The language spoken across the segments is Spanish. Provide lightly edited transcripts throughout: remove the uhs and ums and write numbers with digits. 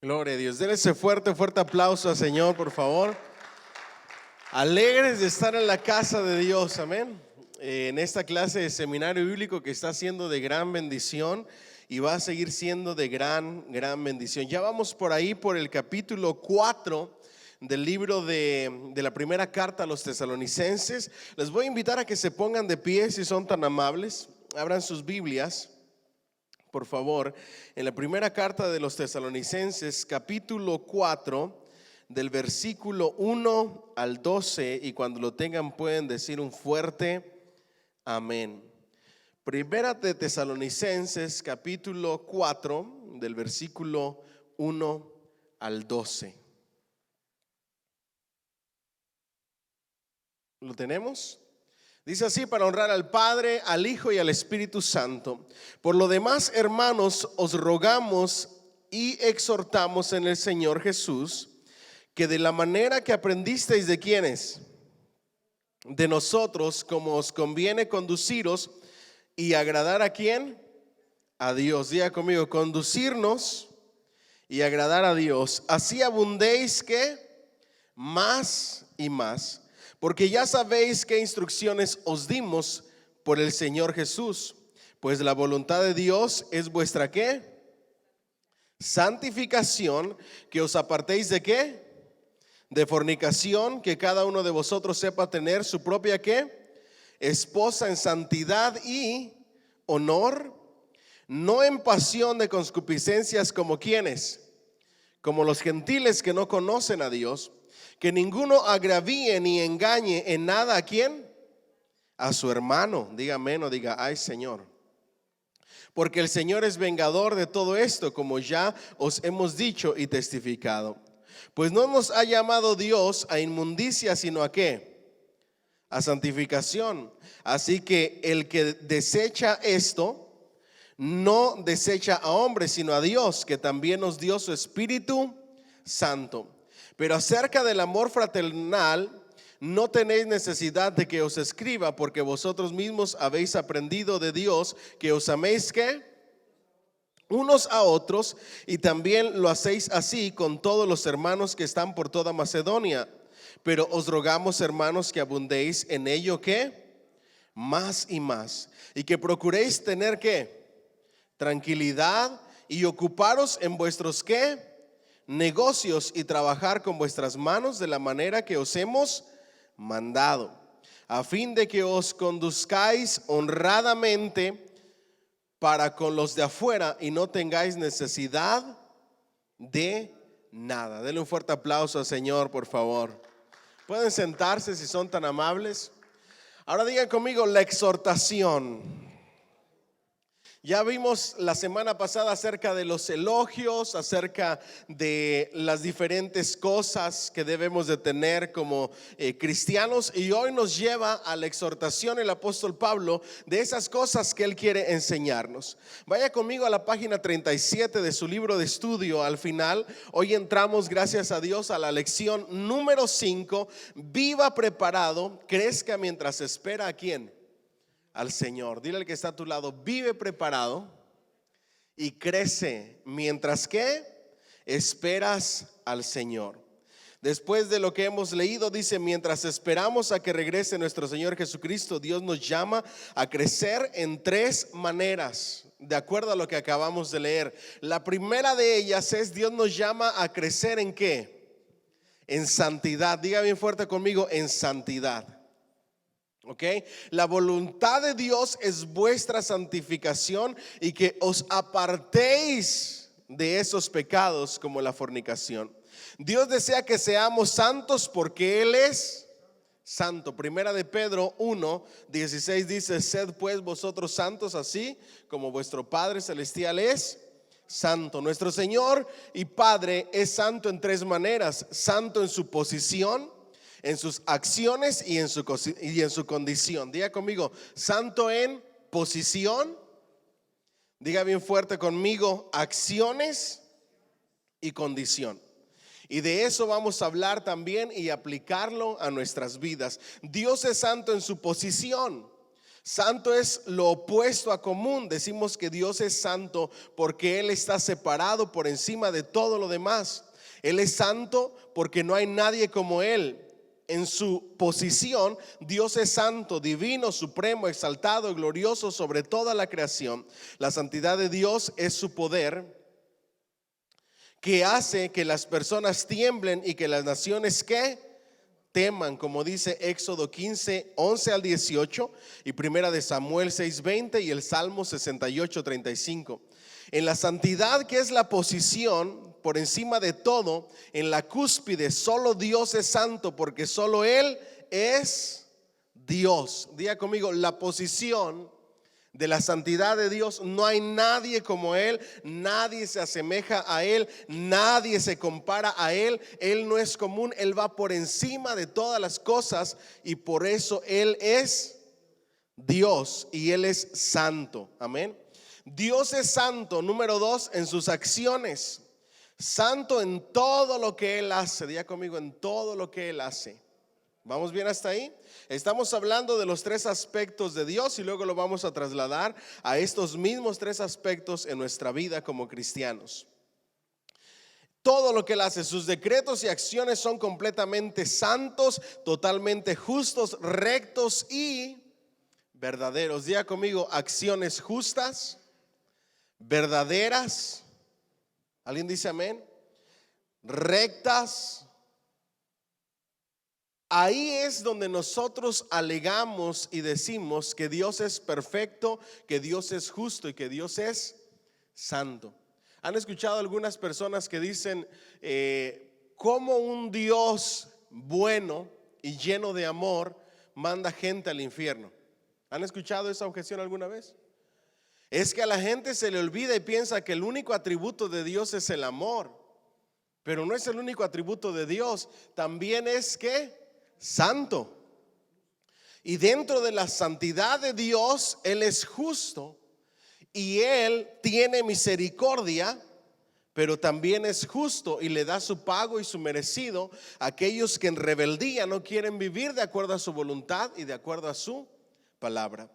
Gloria a Dios. Denle ese fuerte aplauso al Señor, por favor. Alegres de estar en la casa de Dios, amén. En esta clase de seminario bíblico que está siendo de gran bendición y va a seguir siendo de gran bendición. Ya vamos por ahí, por el capítulo 4 del libro de la primera carta a los tesalonicenses. Les voy a invitar a que se pongan de pie si son tan amables. Abran sus Biblias, por favor, en la primera carta de los tesalonicenses, capítulo 4, del versículo 1 al 12, y cuando lo tengan pueden decir un fuerte amén. Primera de Tesalonicenses, capítulo 4, del versículo 1 al 12. ¿Lo tenemos? Dice así: para honrar al Padre, al Hijo y al Espíritu Santo. Por lo demás, hermanos, os rogamos y exhortamos en el Señor Jesús, que de la manera que aprendisteis de quienes, de nosotros, como os conviene conduciros y agradar a quién, a Dios. Diga conmigo: conducirnos y agradar a Dios. Así abundéis que más y más. Porque ya sabéis qué instrucciones os dimos por el Señor Jesús. Pues la voluntad de Dios es vuestra ¿qué? Santificación, que os apartéis de ¿qué? De fornicación, que cada uno de vosotros sepa tener su propia ¿qué? Esposa en santidad y honor, no en pasión de concupiscencias como quienes, como los gentiles que no conocen a Dios. Que ninguno agravíe ni engañe en nada a quién, a su hermano. Diga amén o diga ay Señor. Porque el Señor es vengador de todo esto, como ya os hemos dicho y testificado. Pues no nos ha llamado Dios a inmundicia, sino a ¿qué? A santificación. Así que el que desecha esto, no desecha a hombres, sino a Dios, que también nos dio su Espíritu Santo. Pero acerca del amor fraternal, no tenéis necesidad de que os escriba, porque vosotros mismos habéis aprendido de Dios que os améis ¿qué? Unos a otros, y también lo hacéis así con todos los hermanos que están por toda Macedonia. Pero os rogamos, hermanos, que abundéis en ello ¿qué? Más y más, y que procuréis tener ¿qué? Tranquilidad, y ocuparos en vuestros ¿qué? Negocios, y trabajar con vuestras manos de la manera que os hemos mandado, a fin de que os conduzcáis honradamente para con los de afuera y no tengáis necesidad de nada. Denle un fuerte aplauso al Señor, por favor. Pueden sentarse si son tan amables. Ahora digan conmigo: la exhortación. Ya vimos la semana pasada acerca de los elogios, acerca de las diferentes cosas que debemos de tener como cristianos, y hoy nos lleva a la exhortación el apóstol Pablo de esas cosas que él quiere enseñarnos. Vaya conmigo a la página 37 de su libro de estudio. Al final, hoy entramos, gracias a Dios, a la lección número 5. Viva preparado, crezca mientras espera ¿a quién? Al Señor. Dile al que está a tu lado: vive preparado y crece mientras que esperas al Señor. Después de lo que hemos leído, dice: mientras esperamos a que regrese nuestro Señor Jesucristo, Dios nos llama a crecer en tres maneras, de acuerdo a lo que acabamos de leer. La primera de ellas es: Dios nos llama a crecer ¿en qué? En santidad. Diga bien fuerte conmigo: en santidad. ¿Ok? La voluntad de Dios es vuestra santificación y que os apartéis de esos pecados como la fornicación. Dios desea que seamos santos porque Él es santo. Primera de Pedro 1:16 dice: sed pues vosotros santos, así como vuestro Padre celestial es santo. Nuestro Señor y Padre es santo en tres maneras: santo en su posición, en sus acciones y en su condición. Diga conmigo: santo en posición. Diga bien fuerte conmigo: acciones y condición. Y de eso vamos a hablar también y aplicarlo a nuestras vidas. Dios es santo en su posición. Santo es lo opuesto a común. Decimos que Dios es santo porque Él está separado por encima de todo lo demás. Él es santo porque no hay nadie como Él. En su posición, Dios es santo, divino, supremo, exaltado y glorioso sobre toda la creación. La santidad de Dios es su poder que hace que las personas tiemblen y que las naciones que teman, como dice Éxodo 15, 11 al 18 y Primera de Samuel 6, 20 y el Salmo 68, 35. En la santidad, que es la posición por encima de todo, en la cúspide, solo Dios es santo porque solo Él es Dios. Diga conmigo, la posición de la santidad de Dios, no hay nadie como Él, nadie se asemeja a Él, nadie se compara a Él. Él no es común, Él va por encima de todas las cosas y por eso Él es Dios y Él es santo. Amén. Dios es santo, número 2, en sus acciones. Santo en todo lo que Él hace. Diga conmigo, en todo lo que Él hace. ¿Vamos bien hasta ahí? Estamos hablando de los 3 aspectos de Dios y luego lo vamos a trasladar a estos mismos 3 aspectos en nuestra vida como cristianos. Todo lo que Él hace, sus decretos y acciones son completamente santos, totalmente justos, rectos y verdaderos. Diga conmigo, acciones justas, verdaderas. ¿Alguien dice amén? Rectas. Ahí es donde nosotros alegamos y decimos que Dios es perfecto, que Dios es justo y que Dios es santo. ¿Han escuchado algunas personas que dicen cómo un Dios bueno y lleno de amor manda gente al infierno? ¿Han escuchado esa objeción alguna vez? Es que a la gente se le olvida y piensa que el único atributo de Dios es el amor, pero no es el único atributo de Dios. También es que santo. Y dentro de la santidad de Dios, Él es justo y Él tiene misericordia, pero también es justo y le da su pago y su merecido a aquellos que en rebeldía no quieren vivir de acuerdo a su voluntad y de acuerdo a su palabra.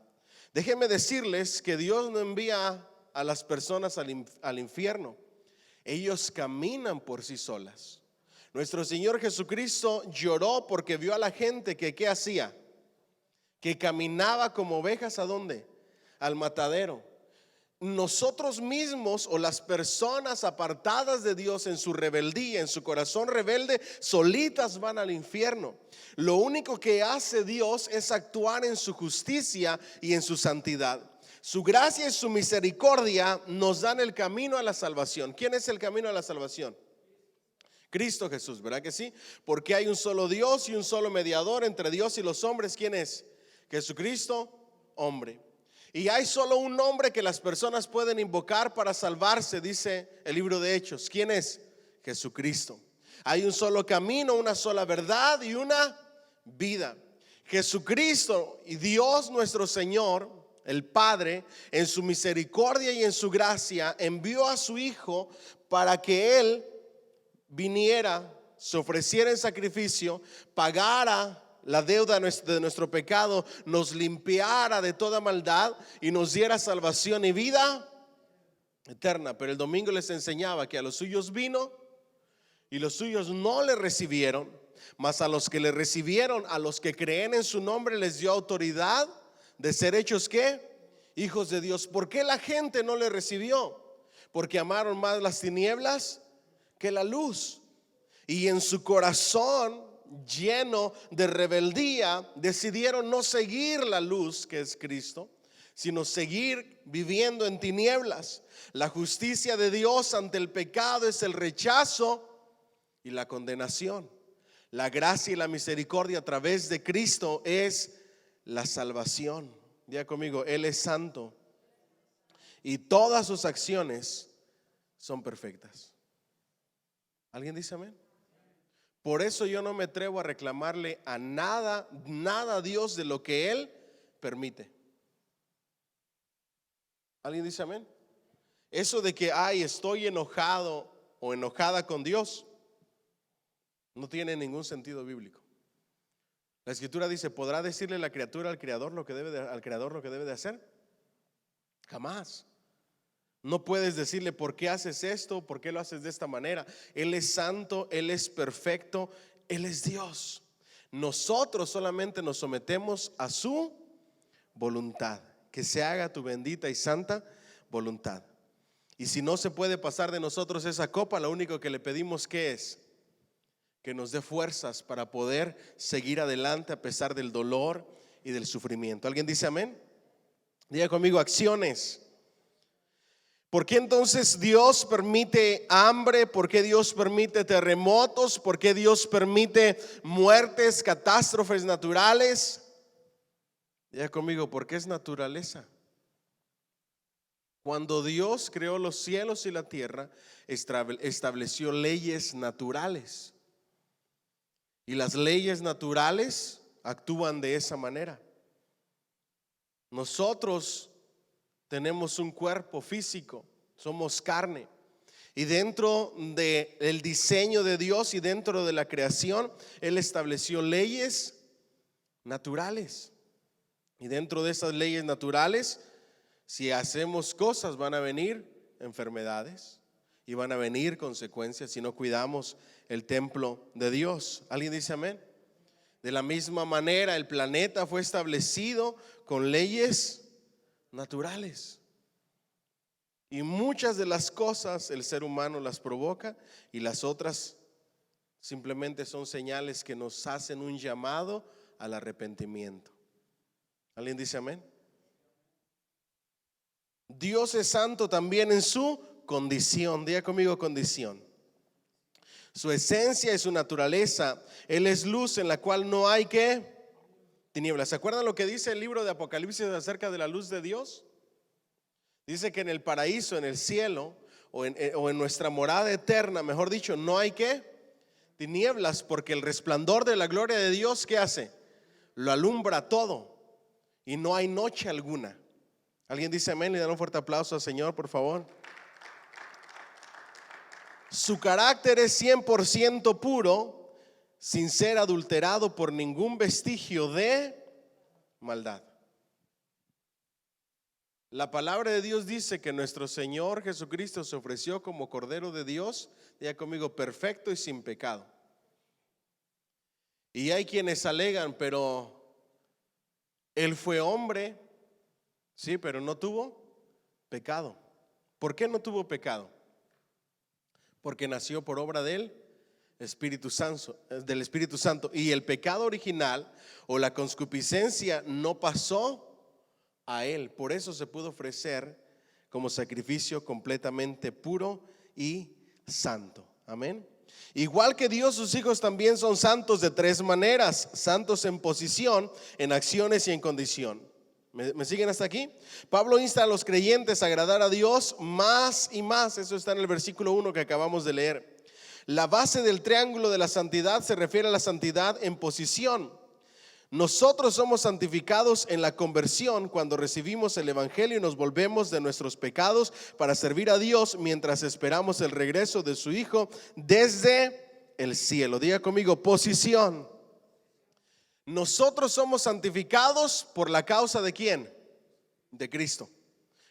Déjenme decirles que Dios no envía a las personas al infierno. Ellos caminan por sí solas. Nuestro Señor Jesucristo lloró porque vio a la gente que ¿qué hacía? Que caminaba como ovejas ¿a dónde? Al matadero. Nosotros mismos o las personas apartadas de Dios en su rebeldía, en su corazón rebelde, solitas van al infierno. Lo único que hace Dios es actuar en su justicia y en su santidad. Su gracia y su misericordia nos dan el camino a la salvación. ¿Quién es el camino a la salvación? Cristo Jesús, ¿verdad que sí? Porque hay un solo Dios y un solo mediador entre Dios y los hombres. ¿Quién es? Jesucristo, hombre. Y hay solo un nombre que las personas pueden invocar para salvarse, dice el libro de Hechos. ¿Quién es? Jesucristo. Hay un solo camino, una sola verdad y una vida. Jesucristo y Dios nuestro Señor, el Padre, en su misericordia y en su gracia, envió a su Hijo para que Él viniera, se ofreciera en sacrificio, pagara la deuda de nuestro pecado, nos limpiara de toda maldad y nos diera salvación y vida eterna. Pero el domingo les enseñaba que a los suyos vino y los suyos no le recibieron, mas a los que le recibieron, a los que creen en su nombre, les dio autoridad de ser hechos ¿qué? Hijos de Dios. ¿Por qué la gente no le recibió? Porque amaron más las tinieblas que la luz, y en su corazón lleno de rebeldía decidieron no seguir la luz que es Cristo, sino seguir viviendo en tinieblas. La justicia de Dios ante el pecado es el rechazo y la condenación. La gracia y la misericordia a través de Cristo es la salvación. Diga conmigo, Él es santo y todas sus acciones son perfectas. ¿Alguien dice amén? Por eso yo no me atrevo a reclamarle a nada a Dios de lo que Él permite. ¿Alguien dice amén? Eso de que estoy enojado o enojada con Dios no tiene ningún sentido bíblico. La escritura dice, ¿podrá decirle la criatura al creador lo que debe de hacer? Jamás. No puedes decirle por qué haces esto, por qué lo haces de esta manera. Él es santo, Él es perfecto, Él es Dios. Nosotros solamente nos sometemos a su voluntad. Que se haga tu bendita y santa voluntad. Y si no se puede pasar de nosotros esa copa, lo único que le pedimos, ¿qué es? Que nos dé fuerzas para poder seguir adelante a pesar del dolor y del sufrimiento. ¿Alguien dice amén? Diga conmigo, acciones. ¿Por qué entonces Dios permite hambre? ¿Por qué Dios permite terremotos? ¿Por qué Dios permite muertes, catástrofes naturales? Diga conmigo, porque es naturaleza. Cuando Dios creó los cielos y la tierra, estableció leyes naturales. Y las leyes naturales actúan de esa manera. Nosotros tenemos un cuerpo físico, somos carne. Y dentro del diseño de Dios y dentro de la creación, Él estableció leyes naturales. Y dentro de esas leyes naturales, si hacemos cosas, van a venir enfermedades y van a venir consecuencias si no cuidamos el templo de Dios. ¿Alguien dice amén? De la misma manera, el planeta fue establecido con leyes naturales. Y muchas de las cosas el ser humano las provoca y las otras simplemente son señales que nos hacen un llamado al arrepentimiento. ¿Alguien dice amén? Dios es santo también en su condición. Diga conmigo, condición. Su esencia y su naturaleza. Él es luz en la cual no hay ¿qué? Tinieblas. ¿Se acuerdan lo que dice el libro de Apocalipsis acerca de la luz de Dios? Dice que en el paraíso, en el cielo o en nuestra morada eterna, mejor dicho, no hay ¿qué? Tinieblas, porque el resplandor de la gloria de Dios, ¿qué hace? Lo alumbra todo y no hay noche alguna. ¿Alguien dice amén? Le dan un fuerte aplauso al Señor, por favor. Su carácter es 100% puro, sin ser adulterado por ningún vestigio de maldad. La palabra de Dios dice que nuestro Señor Jesucristo se ofreció como Cordero de Dios, diga conmigo, perfecto y sin pecado. Y hay quienes alegan, pero Él fue hombre, sí, pero no tuvo pecado. ¿Por qué no tuvo pecado? Porque nació por obra del Espíritu Santo. Y el pecado original o la concupiscencia no pasó a Él. Por eso se pudo ofrecer como sacrificio completamente puro y santo. Amén. Igual que Dios, sus hijos también son santos de tres maneras: santos en posición, en acciones y en condición. ¿Me siguen hasta aquí? Pablo insta a los creyentes a agradar a Dios más y más. Eso está en el versículo 1 que acabamos de leer. La base del triángulo de la santidad se refiere a la santidad en posición. Nosotros somos santificados en la conversión cuando recibimos el evangelio y nos volvemos de nuestros pecados para servir a Dios mientras esperamos el regreso de su Hijo desde el cielo. Diga conmigo, posición. Nosotros somos santificados por la causa ¿de quién? De Cristo.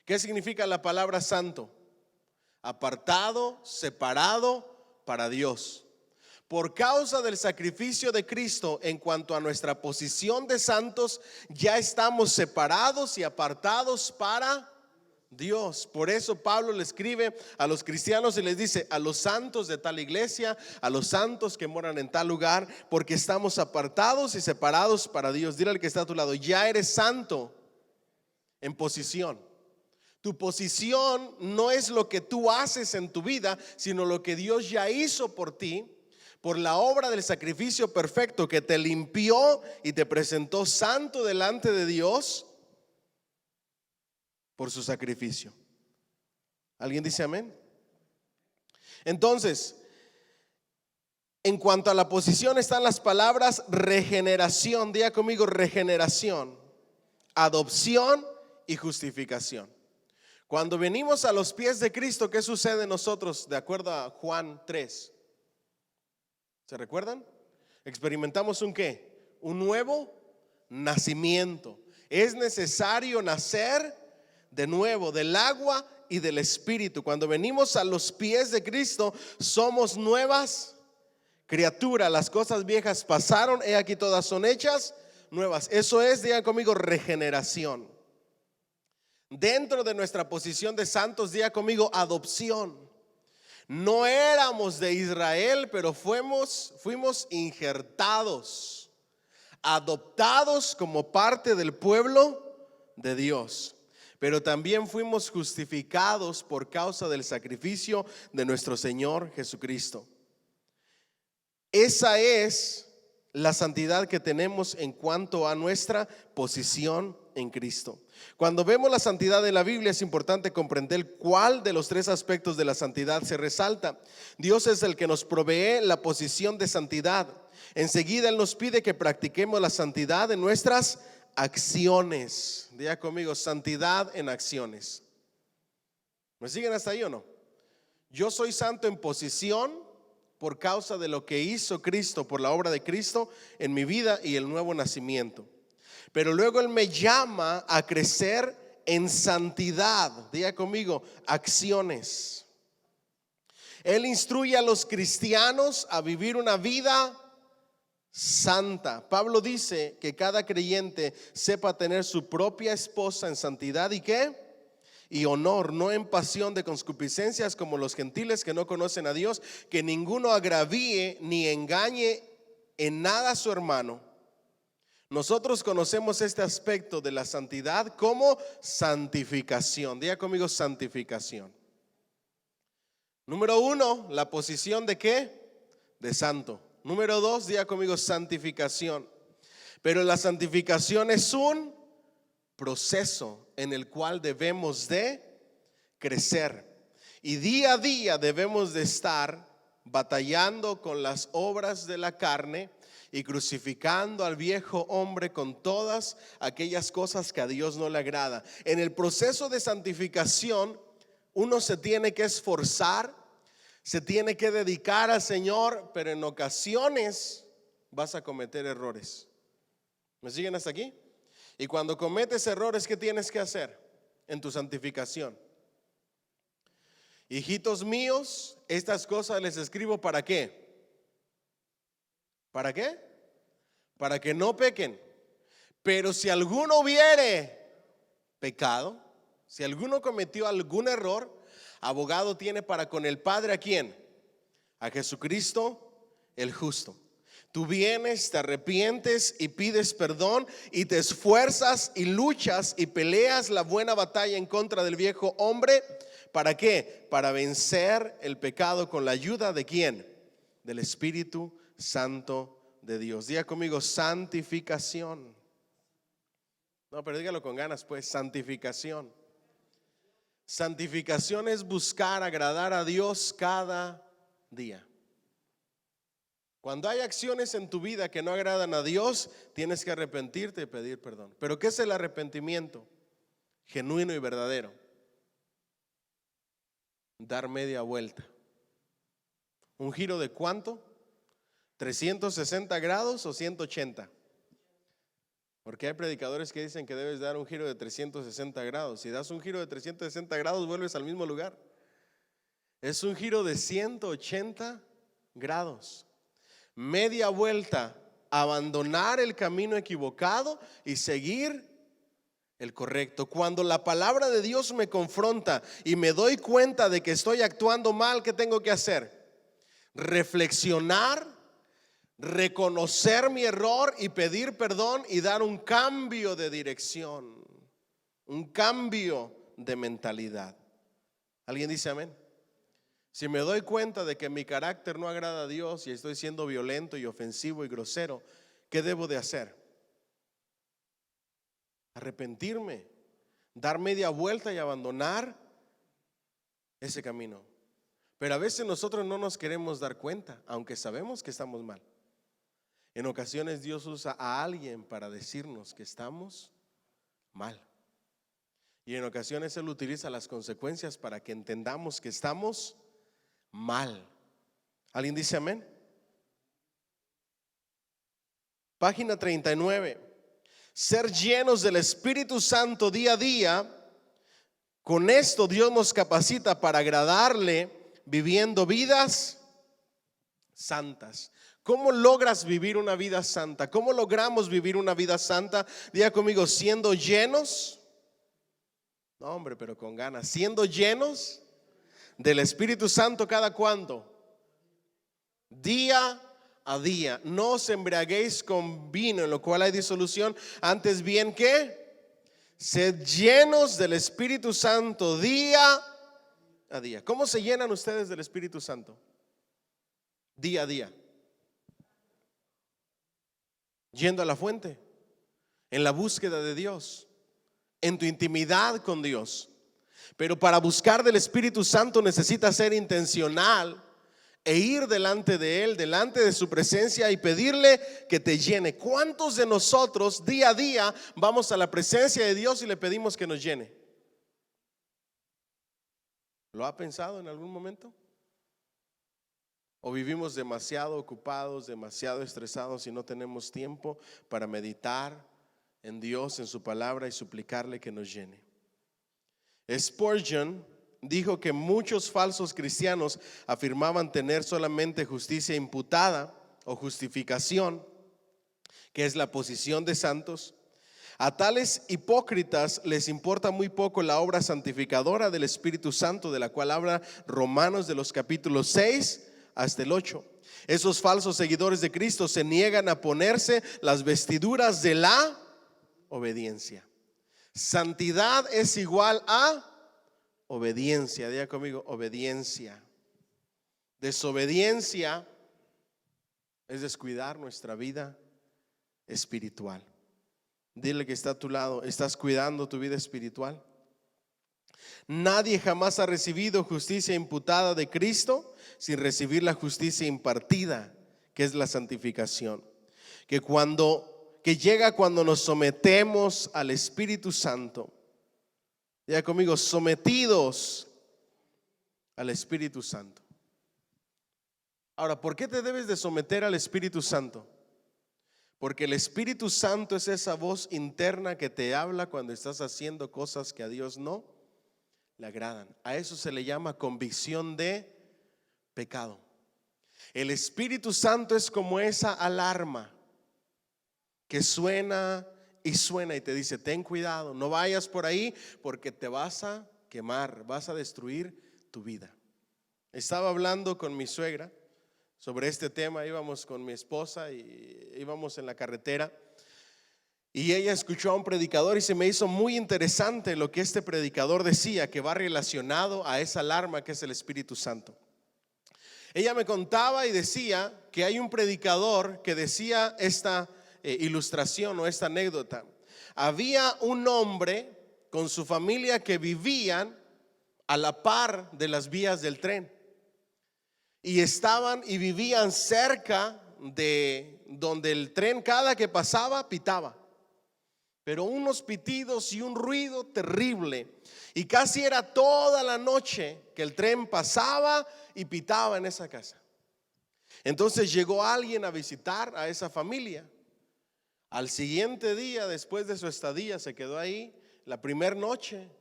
¿Qué significa la palabra santo? Apartado, separado para Dios. Por causa del sacrificio de Cristo, en cuanto a nuestra posición de santos, ya estamos separados y apartados para Dios. Por eso Pablo le escribe a los cristianos y les dice: a los santos de tal iglesia, a los santos que moran en tal lugar, porque estamos apartados y separados para Dios. Dile al que está a tu lado: ya eres santo en posición. Tu posición no es lo que tú haces en tu vida, sino lo que Dios ya hizo por ti, por la obra del sacrificio perfecto que te limpió y te presentó santo delante de Dios por su sacrificio. ¿Alguien dice amén? Entonces, en cuanto a la posición están las palabras regeneración. Diga conmigo, regeneración, adopción y justificación. Cuando venimos a los pies de Cristo, ¿qué sucede en nosotros? De acuerdo a Juan 3. ¿Se recuerdan? Experimentamos un ¿qué? Un nuevo nacimiento. Es necesario nacer de nuevo del agua y del Espíritu. Cuando venimos a los pies de Cristo, somos nuevas criaturas. Las cosas viejas pasaron, he aquí todas son hechas nuevas. Eso es, digan conmigo, regeneración. Dentro de nuestra posición de santos, diga conmigo, adopción. No éramos de Israel, pero fuimos injertados, adoptados como parte del pueblo de Dios. Pero también fuimos justificados por causa del sacrificio de nuestro Señor Jesucristo. Esa es la santidad que tenemos en cuanto a nuestra posición en Cristo. Cuando vemos la santidad de la Biblia, es importante comprender cuál de los tres aspectos de la santidad se resalta. Dios es el que nos provee la posición de santidad. Enseguida Él nos pide que practiquemos la santidad en nuestras acciones. Diga conmigo, santidad en acciones. ¿Me siguen hasta ahí o no? Yo soy santo en posición por causa de lo que hizo Cristo, por la obra de Cristo en mi vida y el nuevo nacimiento. Pero luego Él me llama a crecer en santidad. Diga conmigo, acciones. Él instruye a los cristianos a vivir una vida santa. Pablo dice que cada creyente sepa tener su propia esposa en santidad y ¿qué? Y honor, no en pasión de concupiscencias como los gentiles que no conocen a Dios, que ninguno agravíe ni engañe en nada a su hermano. Nosotros conocemos este aspecto de la santidad como santificación. Diga conmigo, santificación. Número 1, la posición de ¿qué? De santo. Número 2, diga conmigo, santificación. Pero la santificación es un proceso en el cual debemos de crecer. Y día a día debemos de estar batallando con las obras de la carne y crucificando al viejo hombre con todas aquellas cosas que a Dios no le agrada. En el proceso de santificación, uno se tiene que esforzar, se tiene que dedicar al Señor, pero en ocasiones vas a cometer errores. ¿Me siguen hasta aquí? Y cuando cometes errores, ¿qué tienes que hacer en tu santificación? Hijitos míos, estas cosas les escribo ¿para qué? ¿Para qué? Para que no pequen. Pero si alguno hubiere pecado, si alguno cometió algún error, abogado tiene para con el Padre ¿a quién? A Jesucristo el justo. Tú vienes, te arrepientes y pides perdón y te esfuerzas y luchas y peleas la buena batalla en contra del viejo hombre. ¿Para qué? Para vencer el pecado con la ayuda de ¿quién? Del Espíritu Santo de Dios. Diga conmigo, santificación. No, pero dígalo con ganas, pues, santificación. Santificación es buscar agradar a Dios cada día. Cuando hay acciones en tu vida que no agradan a Dios, tienes que arrepentirte y pedir perdón. ¿Pero qué es el arrepentimiento? Genuino y verdadero. Dar media vuelta. ¿Un giro de cuánto? ¿360 grados o 180? Porque hay predicadores que dicen que debes dar un giro de 360 grados. Si das un giro de 360 grados, vuelves al mismo lugar. Es un giro de 180 grados. Media vuelta, abandonar el camino equivocado y seguir el correcto. Cuando la palabra de Dios me confronta y me doy cuenta de que estoy actuando mal, ¿qué tengo que hacer? Reflexionar, reconocer mi error y pedir perdón y dar un cambio de dirección, un cambio de mentalidad. ¿Alguien dice amén? Si me doy cuenta de que mi carácter no agrada a Dios y estoy siendo violento y ofensivo y grosero, ¿qué debo de hacer? Arrepentirme, dar media vuelta y abandonar ese camino. Pero a veces nosotros no nos queremos dar cuenta, aunque sabemos que estamos mal. En ocasiones Dios usa a alguien para decirnos que estamos mal. Y en ocasiones Él utiliza las consecuencias para que entendamos que estamos mal. ¿Alguien dice amén? Página 39. Ser llenos del Espíritu Santo día a día. Con esto Dios nos capacita para agradarle viviendo vidas santas. ¿Cómo logras vivir una vida santa? ¿Cómo logramos vivir una vida santa? Diga conmigo, siendo llenos. No, hombre, pero con ganas. Siendo llenos del Espíritu Santo cada cuánto. Día a día. No os embriaguéis con vino, en lo cual hay disolución. Antes bien, ¿qué? Sed llenos del Espíritu Santo día a día. ¿Cómo se llenan ustedes del Espíritu Santo? Día a día. Yendo a la fuente, en la búsqueda de Dios, en tu intimidad con Dios. Pero para buscar del Espíritu Santo necesitas ser intencional e ir delante de Él, delante de su presencia y pedirle que te llene. ¿Cuántos de nosotros día a día vamos a la presencia de Dios y le pedimos que nos llene? ¿Lo ha pensado en algún momento? ¿O vivimos demasiado ocupados, demasiado estresados y no tenemos tiempo para meditar en Dios, en su palabra y suplicarle que nos llene? Spurgeon dijo que muchos falsos cristianos afirmaban tener solamente justicia imputada o justificación, que es la posición de santos. A tales hipócritas les importa muy poco la obra santificadora del Espíritu Santo, de la cual habla Romanos de los capítulos 6 hasta el 8. Esos falsos seguidores de Cristo se niegan a ponerse las vestiduras de la obediencia. Santidad es igual a obediencia. Diga conmigo, obediencia. Desobediencia es descuidar nuestra vida espiritual. Dile que está a tu lado, ¿estás cuidando tu vida espiritual? Nadie jamás ha recibido justicia imputada de Cristo sin recibir la justicia impartida, que es la santificación, que llega cuando nos sometemos al Espíritu Santo. Diga conmigo, sometidos al Espíritu Santo. Ahora, ¿por qué te debes de someter al Espíritu Santo? Porque el Espíritu Santo es esa voz interna que te habla cuando estás haciendo cosas que a Dios no le agradan. A eso se le llama convicción de pecado. El Espíritu Santo es como esa alarma que suena y suena y te dice: ten cuidado, no vayas por ahí porque te vas a quemar, vas a destruir tu vida. Estaba hablando con mi suegra sobre este tema. Íbamos con mi esposa y íbamos en la carretera y ella escuchó a un predicador y se me hizo muy interesante lo que este predicador decía, que va relacionado a esa alarma que es el Espíritu Santo. Ella me contaba y decía que hay un predicador que decía esta ilustración o esta anécdota. Había un hombre con su familia que vivían a la par de las vías del tren y estaban y vivían cerca de donde el tren cada que pasaba pitaba, pero unos pitidos y un ruido terrible, y casi era toda la noche que el tren pasaba y pitaba en esa casa. Entonces llegó alguien a visitar a esa familia. Al siguiente día, después de su estadía, se quedó ahí la primera noche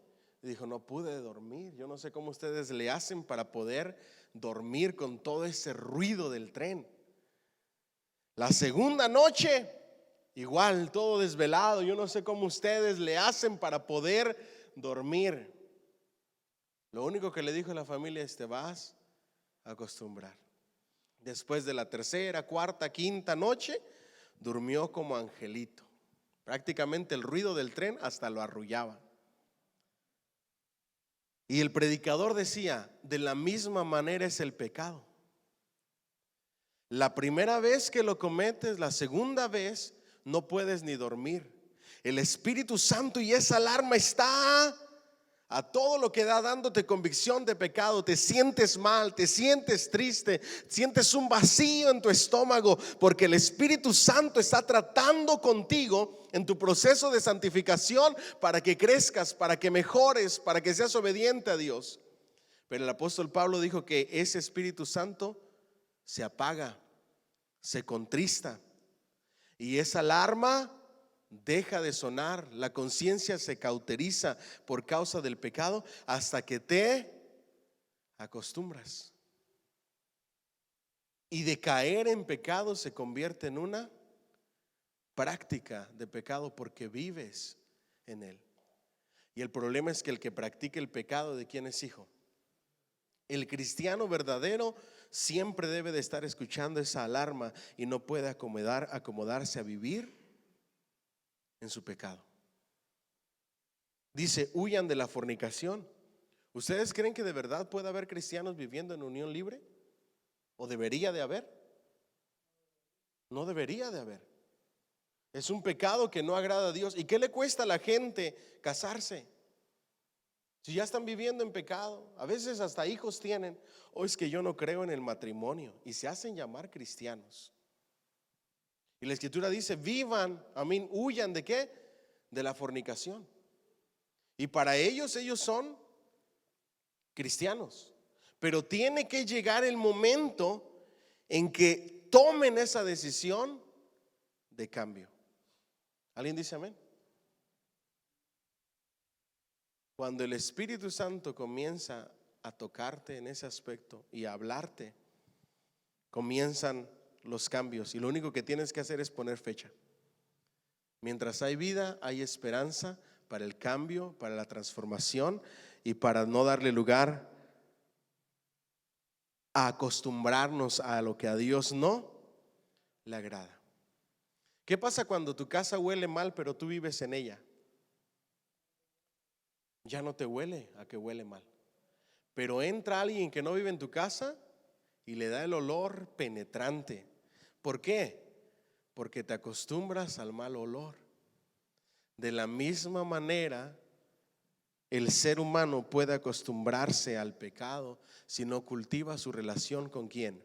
y dijo: no pude dormir. Yo no sé cómo ustedes le hacen para poder dormir con todo ese ruido del tren. La segunda noche, igual, todo desvelado. Yo no sé cómo ustedes le hacen para poder dormir. Lo único que le dijo a la familia es: te vas a acostumbrar. Después de la tercera, cuarta, quinta noche, durmió como angelito. Prácticamente el ruido del tren hasta lo arrullaba. Y el predicador decía: de la misma manera es el pecado. La primera vez que lo cometes, la segunda vez no puedes ni dormir. El Espíritu Santo y esa alarma está a todo lo que da, dándote convicción de pecado. Te sientes mal, te sientes triste, sientes un vacío en tu estómago, porque el Espíritu Santo está tratando contigo en tu proceso de santificación para que crezcas, para que mejores, para que seas obediente a Dios. Pero el apóstol Pablo dijo que ese Espíritu Santo se apaga, se contrista Y esa alarma deja de sonar, la conciencia se cauteriza por causa del pecado hasta que te acostumbras. Y de caer en pecado se convierte en una práctica de pecado porque vives en él. Y el problema es que el que practica el pecado, ¿de quién es hijo? El cristiano verdadero siempre debe de estar escuchando esa alarma y no puede acomodarse a vivir en su pecado. Dice, huyan de la fornicación. ¿Ustedes creen que de verdad puede haber cristianos viviendo en unión libre? ¿O debería de haber? No debería de haber. Es un pecado que no agrada a Dios. ¿Y qué le cuesta a la gente casarse? Si ya están viviendo en pecado, a veces hasta hijos tienen. O es que yo no creo en el matrimonio y se hacen llamar cristianos. Y la escritura dice, huyan ¿de qué? De la fornicación. Y para ellos son cristianos. Pero tiene que llegar el momento en que tomen esa decisión de cambio. ¿Alguien dice amén? Cuando el Espíritu Santo comienza a tocarte en ese aspecto y a hablarte, comienzan los cambios. Y lo único que tienes que hacer es poner fecha. Mientras hay vida, hay esperanza para el cambio, para la transformación y para no darle lugar a acostumbrarnos a lo que a Dios no le agrada. ¿Qué pasa cuando tu casa huele mal pero tú vives en ella? Ya no te huele a que huele mal. Pero entra alguien que no vive en tu casa y le da el olor penetrante. ¿Por qué? Porque te acostumbras al mal olor. De la misma manera, el ser humano puede acostumbrarse al pecado si no cultiva su relación ¿con quién?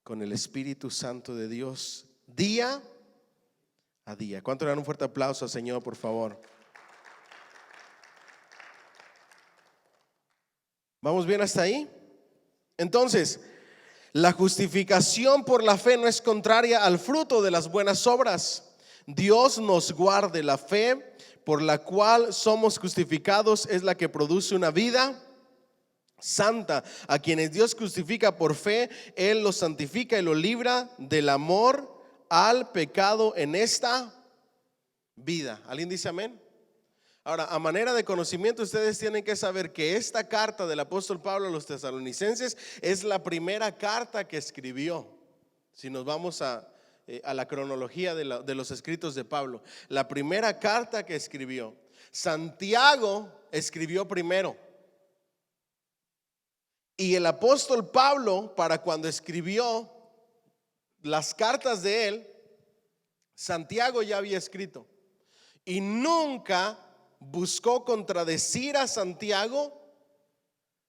Con el Espíritu Santo de Dios día a día. ¿Cuánto le dan un fuerte aplauso al Señor, por favor? ¿Vamos bien hasta ahí? Entonces, la justificación por la fe no es contraria al fruto de las buenas obras. Dios nos guarde. La fe por la cual somos justificados es la que produce una vida santa. A quienes Dios justifica por fe, Él los santifica y los libra del amor al pecado en esta vida. ¿Alguien dice amén? Ahora, a manera de conocimiento, ustedes tienen que saber que esta carta del apóstol Pablo a los tesalonicenses es la primera carta que escribió. Si nos vamos a la cronología de los escritos de Pablo, la primera carta que escribió. Santiago escribió primero. Y el apóstol Pablo, para cuando escribió las cartas de él, Santiago ya había escrito. Y nunca buscó contradecir a Santiago,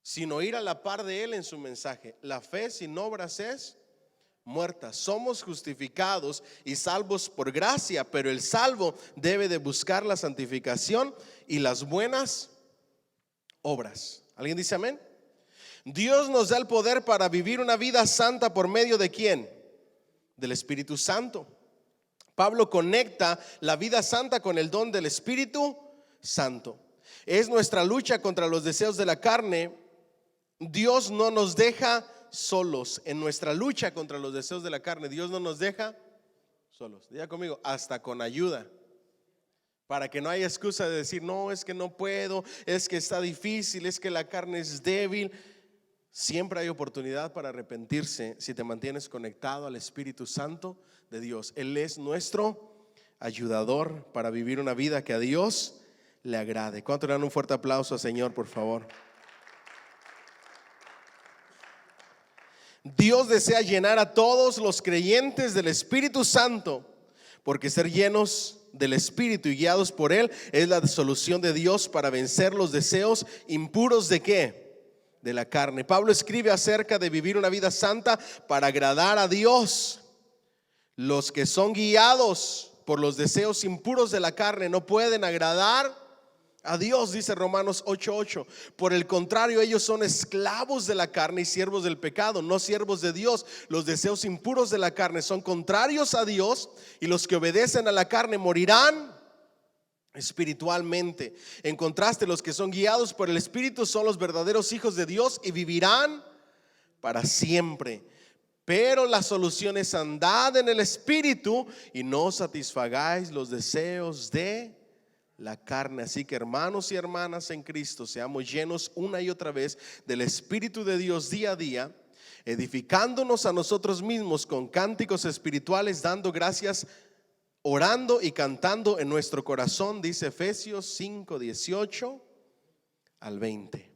sino ir a la par de él en su mensaje. La fe sin obras es muerta. Somos justificados y salvos por gracia, pero el salvo debe de buscar la santificación y las buenas obras. ¿Alguien dice amén? Dios nos da el poder para vivir una vida santa por medio de ¿quién? Del Espíritu Santo. Pablo conecta la vida santa con el don del Espíritu Santo. Es nuestra lucha contra los deseos de la carne. Dios no nos deja solos en nuestra lucha contra los deseos de la carne. Dios no nos deja solos. Diga conmigo, hasta con ayuda. Para que no haya excusa de decir, no, es que no puedo, es que está difícil, es que la carne es débil. Siempre hay oportunidad para arrepentirse si te mantienes conectado al Espíritu Santo de Dios. Él es nuestro ayudador para vivir una vida que a Dios le agrade. ¿Cuánto le dan un fuerte aplauso al Señor, por favor? Dios desea llenar a todos los creyentes del Espíritu Santo, porque ser llenos del Espíritu y guiados por Él es la solución de Dios para vencer los deseos impuros ¿de qué? De la carne. Pablo escribe acerca de vivir una vida santa para agradar a Dios. Los que son guiados por los deseos impuros de la carne no pueden agradar a Dios, dice Romanos 8:8. Por el contrario, ellos son esclavos de la carne y siervos del pecado, no siervos de Dios. Los deseos impuros de la carne son contrarios a Dios, y los que obedecen a la carne morirán espiritualmente. En contraste, los que son guiados por el Espíritu son los verdaderos hijos de Dios y vivirán para siempre. Pero la solución es: andad en el Espíritu y no satisfagáis los deseos de la carne. Así que, hermanos y hermanas en Cristo, seamos llenos una y otra vez del Espíritu de Dios día a día, edificándonos a nosotros mismos con cánticos espirituales, dando gracias, orando y cantando en nuestro corazón, dice Efesios 5:18 al 20.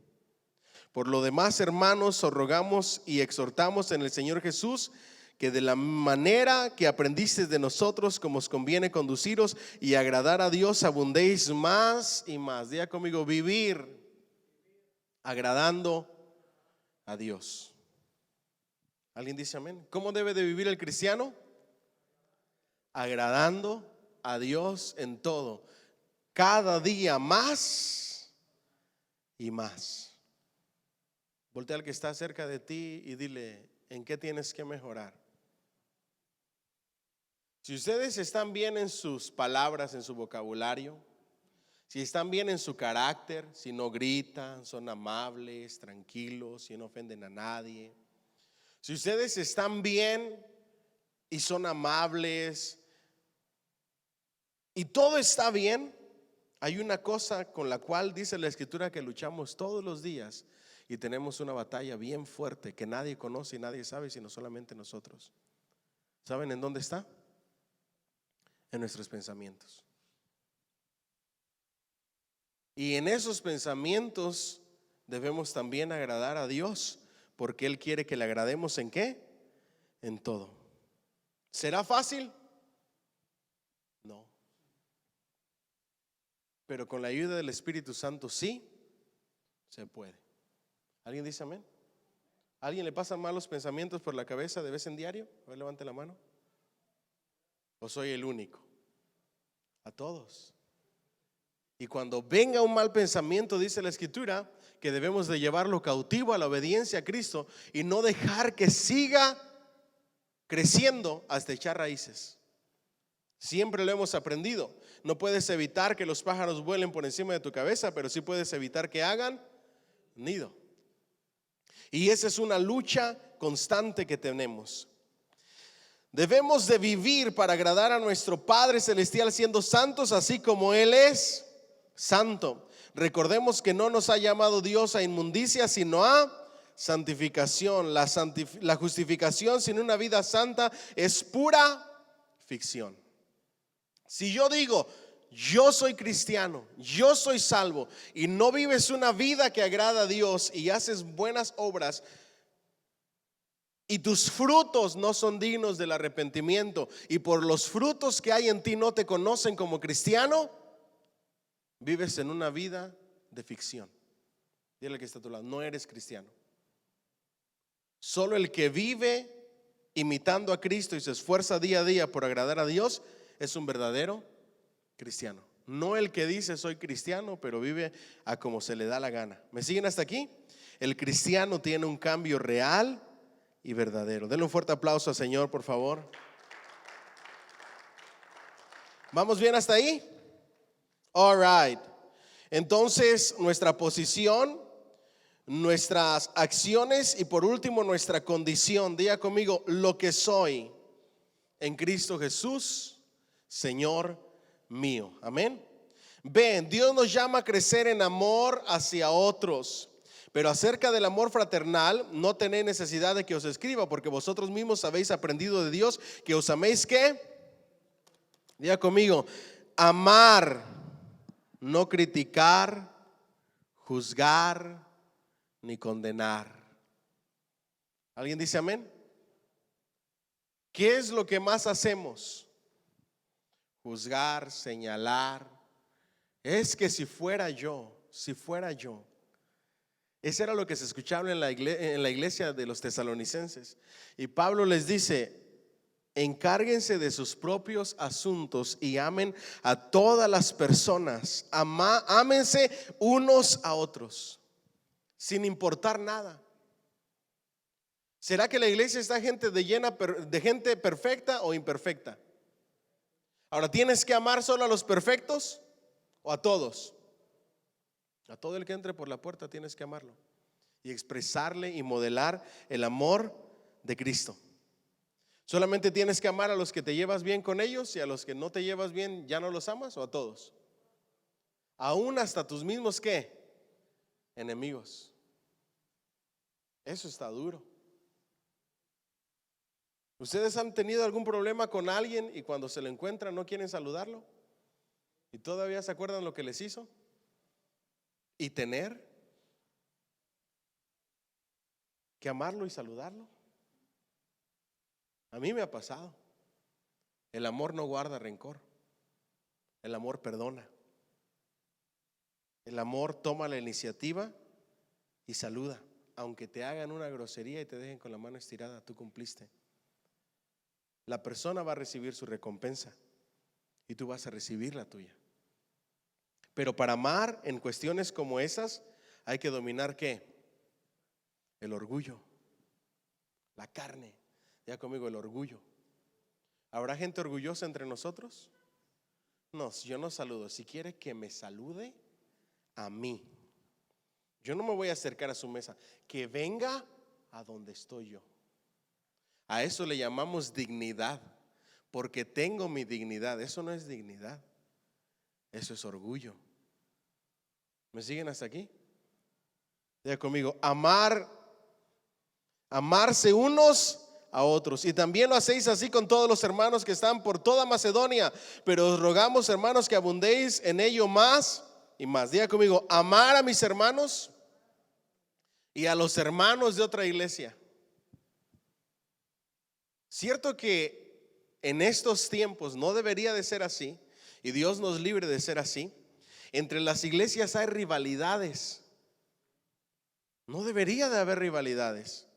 Por lo demás, hermanos, os rogamos y exhortamos en el Señor Jesús que de la manera que aprendisteis de nosotros, como os conviene conduciros y agradar a Dios, abundéis más y más. Diga conmigo: vivir agradando a Dios. ¿Alguien dice amén? ¿Cómo debe de vivir el cristiano? Agradando a Dios en todo, cada día más y más. Voltea al que está cerca de ti y dile: ¿en qué tienes que mejorar? Si ustedes están bien en sus palabras, en su vocabulario, si están bien en su carácter, si no gritan, son amables, tranquilos, si no ofenden a nadie, si ustedes están bien y son amables y todo está bien, hay una cosa con la cual dice la Escritura que luchamos todos los días y tenemos una batalla bien fuerte que nadie conoce y nadie sabe sino solamente nosotros. ¿Saben en dónde está? En nuestros pensamientos. Y en esos pensamientos debemos también agradar a Dios, porque Él quiere que le agrademos ¿en qué? En todo. ¿Será fácil? No. Pero con la ayuda del Espíritu Santo sí se puede. ¿Alguien dice amén? ¿Alguien le pasan malos pensamientos por la cabeza de vez en diario? A ver, levante la mano. ¿O soy el único? A todos. Y cuando venga un mal pensamiento, dice la Escritura que debemos de llevarlo cautivo a la obediencia a Cristo y no dejar que siga creciendo hasta echar raíces. Siempre lo hemos aprendido. No puedes evitar que los pájaros vuelen por encima de tu cabeza, pero sí puedes evitar que hagan nido. Y esa es una lucha constante que tenemos. Debemos de vivir para agradar a nuestro Padre Celestial, siendo santos así como Él es santo. Recordemos que no nos ha llamado Dios a inmundicia, sino a santificación. La justificación sin una vida santa es pura ficción. Si yo digo: yo soy cristiano, yo soy salvo, y no vives una vida que agrada a Dios y haces buenas obras, y tus frutos no son dignos del arrepentimiento, y por los frutos que hay en ti no te conocen como cristiano, vives en una vida de ficción. Dile que está a tu lado: no eres cristiano. Solo el que vive imitando a Cristo y se esfuerza día a día por agradar a Dios es un verdadero cristiano. No el que dice soy cristiano pero vive a como se le da la gana. ¿Me siguen hasta aquí? El cristiano tiene un cambio real y verdadero. Denle un fuerte aplauso al Señor, por favor. ¿Vamos bien hasta ahí? All right. Entonces, nuestra posición, nuestras acciones y por último nuestra condición. Diga conmigo: lo que soy en Cristo Jesús, Señor mío. Amén. Ven, Dios nos llama a crecer en amor hacia otros. Pero acerca del amor fraternal no tenéis necesidad de que os escriba, porque vosotros mismos habéis aprendido de Dios que os améis ¿qué? Diga conmigo: amar, no criticar, juzgar ni condenar. ¿Alguien dice amén? ¿Qué es lo que más hacemos? Juzgar, señalar. Es que si fuera yo. Eso era lo que se escuchaba en la iglesia de los tesalonicenses. Y Pablo les dice: encárguense de sus propios asuntos y amen a todas las personas. Ámense unos a otros, sin importar nada. ¿Será que la iglesia está de gente perfecta o imperfecta? Ahora, ¿tienes que amar solo a los perfectos o a todos? A todo el que entre por la puerta tienes que amarlo y expresarle y modelar el amor de Cristo. ¿Solamente tienes que amar a los que te llevas bien con ellos y a los que no te llevas bien ya no los amas, o a todos? Aún hasta tus mismos ¿qué? Enemigos. Eso está duro. ¿Ustedes han tenido algún problema con alguien y cuando se lo encuentran no quieren saludarlo? ¿Y todavía se acuerdan lo que les hizo? ¿Y tener que amarlo y saludarlo? A mí me ha pasado. El amor no guarda rencor. El amor perdona. El amor toma la iniciativa y saluda. Aunque te hagan una grosería y te dejen con la mano estirada, tú cumpliste. La persona va a recibir su recompensa y tú vas a recibir la tuya. Pero para amar en cuestiones como esas hay que dominar ¿qué? El orgullo, la carne. Ya conmigo, el orgullo. ¿Habrá gente orgullosa entre nosotros? No, yo no saludo. Si quiere que me salude a mí, yo no me voy a acercar a su mesa. Que venga a donde estoy yo. A eso le llamamos dignidad, porque tengo mi dignidad. Eso no es dignidad, eso es orgullo. ¿Me siguen hasta aquí? Ya conmigo, amarse unos a otros. Y también lo hacéis así con todos los hermanos que están por toda Macedonia. Pero os rogamos, hermanos, que abundéis en ello más y más. Diga conmigo, amar a mis hermanos y a los hermanos de otra iglesia. Cierto que en estos tiempos no debería de ser así, y Dios nos libre de ser así. Entre las iglesias hay rivalidades. No debería de haber rivalidades,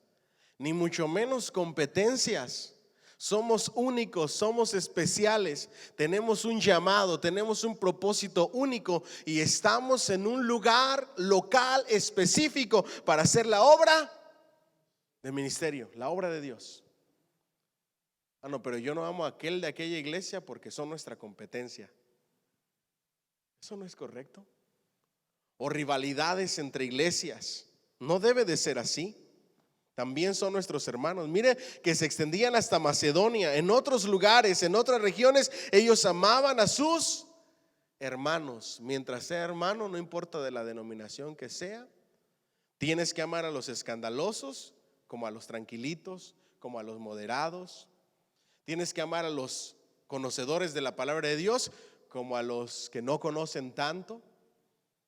ni mucho menos competencias. Somos únicos, somos especiales, tenemos un llamado, tenemos un propósito único y estamos en un lugar local específico para hacer la obra del ministerio, la obra de Dios. No, pero yo no amo a aquel de aquella iglesia porque son nuestra competencia. Eso no es correcto. O rivalidades entre iglesias. No debe de ser así. También son nuestros hermanos. Mire que se extendían hasta Macedonia. En otros lugares, en otras regiones, ellos amaban a sus hermanos. Mientras sea hermano, no importa de la denominación que sea. Tienes que amar a los escandalosos como a los tranquilitos, como a los moderados. Tienes que amar a los conocedores de la palabra de Dios como a los que no conocen tanto.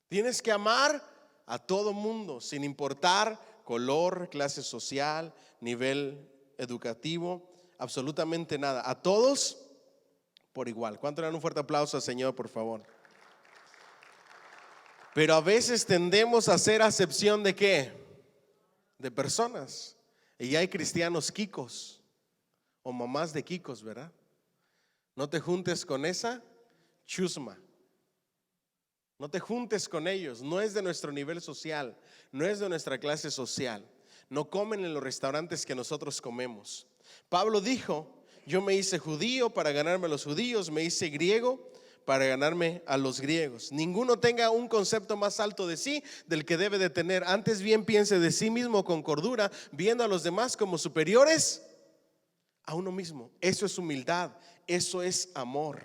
Tienes que amar a todo mundo sin importar color, clase social, nivel educativo, absolutamente nada. A todos por igual. ¿Cuánto le dan un fuerte aplauso al Señor, por favor? Pero a veces tendemos a hacer acepción de ¿qué? De personas. Y hay cristianos quicos o mamás de quicos, ¿verdad? No te juntes con esa chusma. No te juntes con ellos. No es de nuestro nivel social, no es de nuestra clase social. No comen en los restaurantes que nosotros comemos. Pablo dijo: yo me hice judío para ganarme a los judíos, me hice griego para ganarme a los griegos. Ninguno tenga un concepto más alto de sí del que debe de tener. Antes bien piense de sí mismo con cordura, viendo a los demás como superiores a uno mismo. Eso es humildad, eso es amor.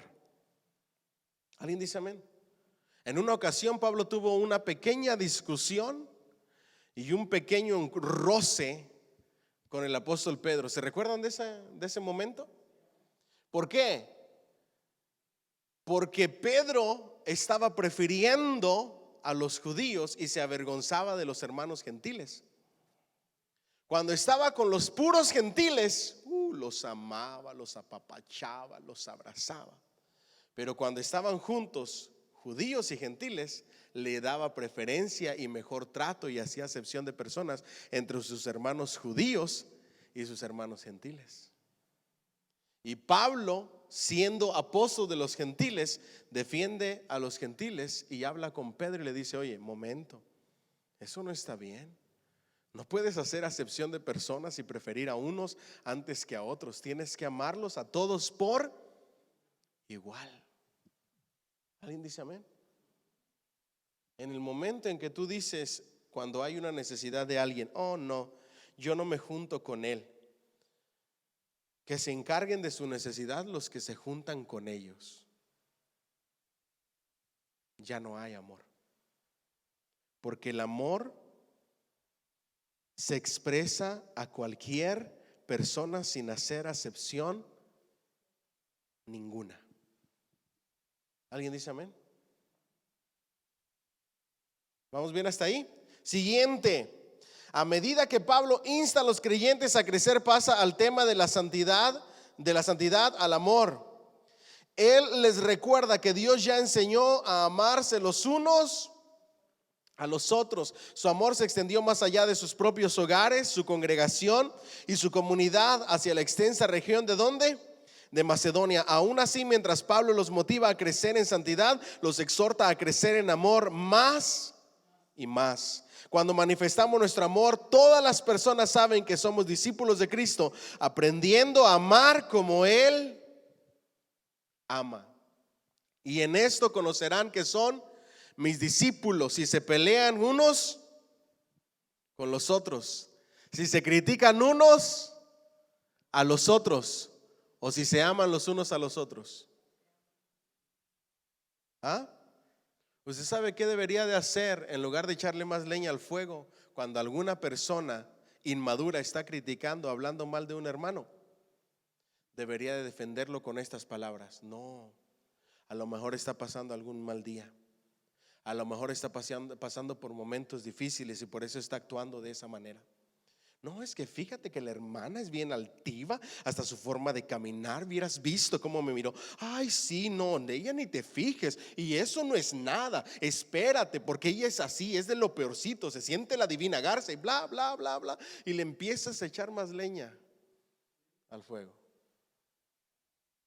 ¿Alguien dice amén? En una ocasión Pablo tuvo una pequeña discusión y un pequeño roce con el apóstol Pedro. ¿Se recuerdan de ese momento? ¿Por qué? Porque Pedro estaba prefiriendo a los judíos y se avergonzaba de los hermanos gentiles. Cuando estaba con los puros gentiles, los amaba, los apapachaba, los abrazaba. Pero cuando estaban juntos, judíos y gentiles, le daba preferencia y mejor trato y hacía acepción de personas entre sus hermanos judíos y sus hermanos gentiles. Y Pablo, siendo apóstol de los gentiles, defiende a los gentiles y habla con Pedro y le dice: oye, momento, eso no está bien. No puedes hacer acepción de personas y preferir a unos antes que a otros. Tienes que amarlos a todos por igual. ¿Alguien dice amén? En el momento en que tú dices, cuando hay una necesidad de alguien: oh no, yo no me junto con él, que se encarguen de su necesidad los que se juntan con ellos, ya no hay amor. Porque el amor se expresa a cualquier persona sin hacer acepción ninguna. ¿Alguien dice amén? ¿Vamos bien hasta ahí? Siguiente. A medida que Pablo insta a los creyentes a crecer, pasa al tema de la santidad al amor. Él les recuerda que Dios ya enseñó a amarse los unos a los otros. Su amor se extendió más allá de sus propios hogares, su congregación y su comunidad hacia la extensa región ¿de dónde? De Macedonia. Aún así, mientras Pablo los motiva a crecer en santidad, los exhorta a crecer en amor más y más. Cuando manifestamos nuestro amor, todas las personas saben que somos discípulos de Cristo, aprendiendo a amar como Él ama. Y en esto conocerán que son mis discípulos, si se pelean unos con los otros, si se critican unos a los otros, o si se aman los unos a los otros. ¿Ah? ¿Usted sabe qué debería de hacer en lugar de echarle más leña al fuego cuando alguna persona inmadura está criticando, hablando mal de un hermano? Debería de defenderlo con estas palabras: no, a lo mejor está pasando algún mal día, a lo mejor está pasando por momentos difíciles y por eso está actuando de esa manera. No, es que fíjate que la hermana es bien altiva, hasta su forma de caminar, hubieras visto cómo me miró. Ay, sí, no, de ella ni te fijes, y eso no es nada, espérate, porque ella es así, es de lo peorcito, se siente la divina garza y bla, bla, bla, bla. Y le empiezas a echar más leña al fuego.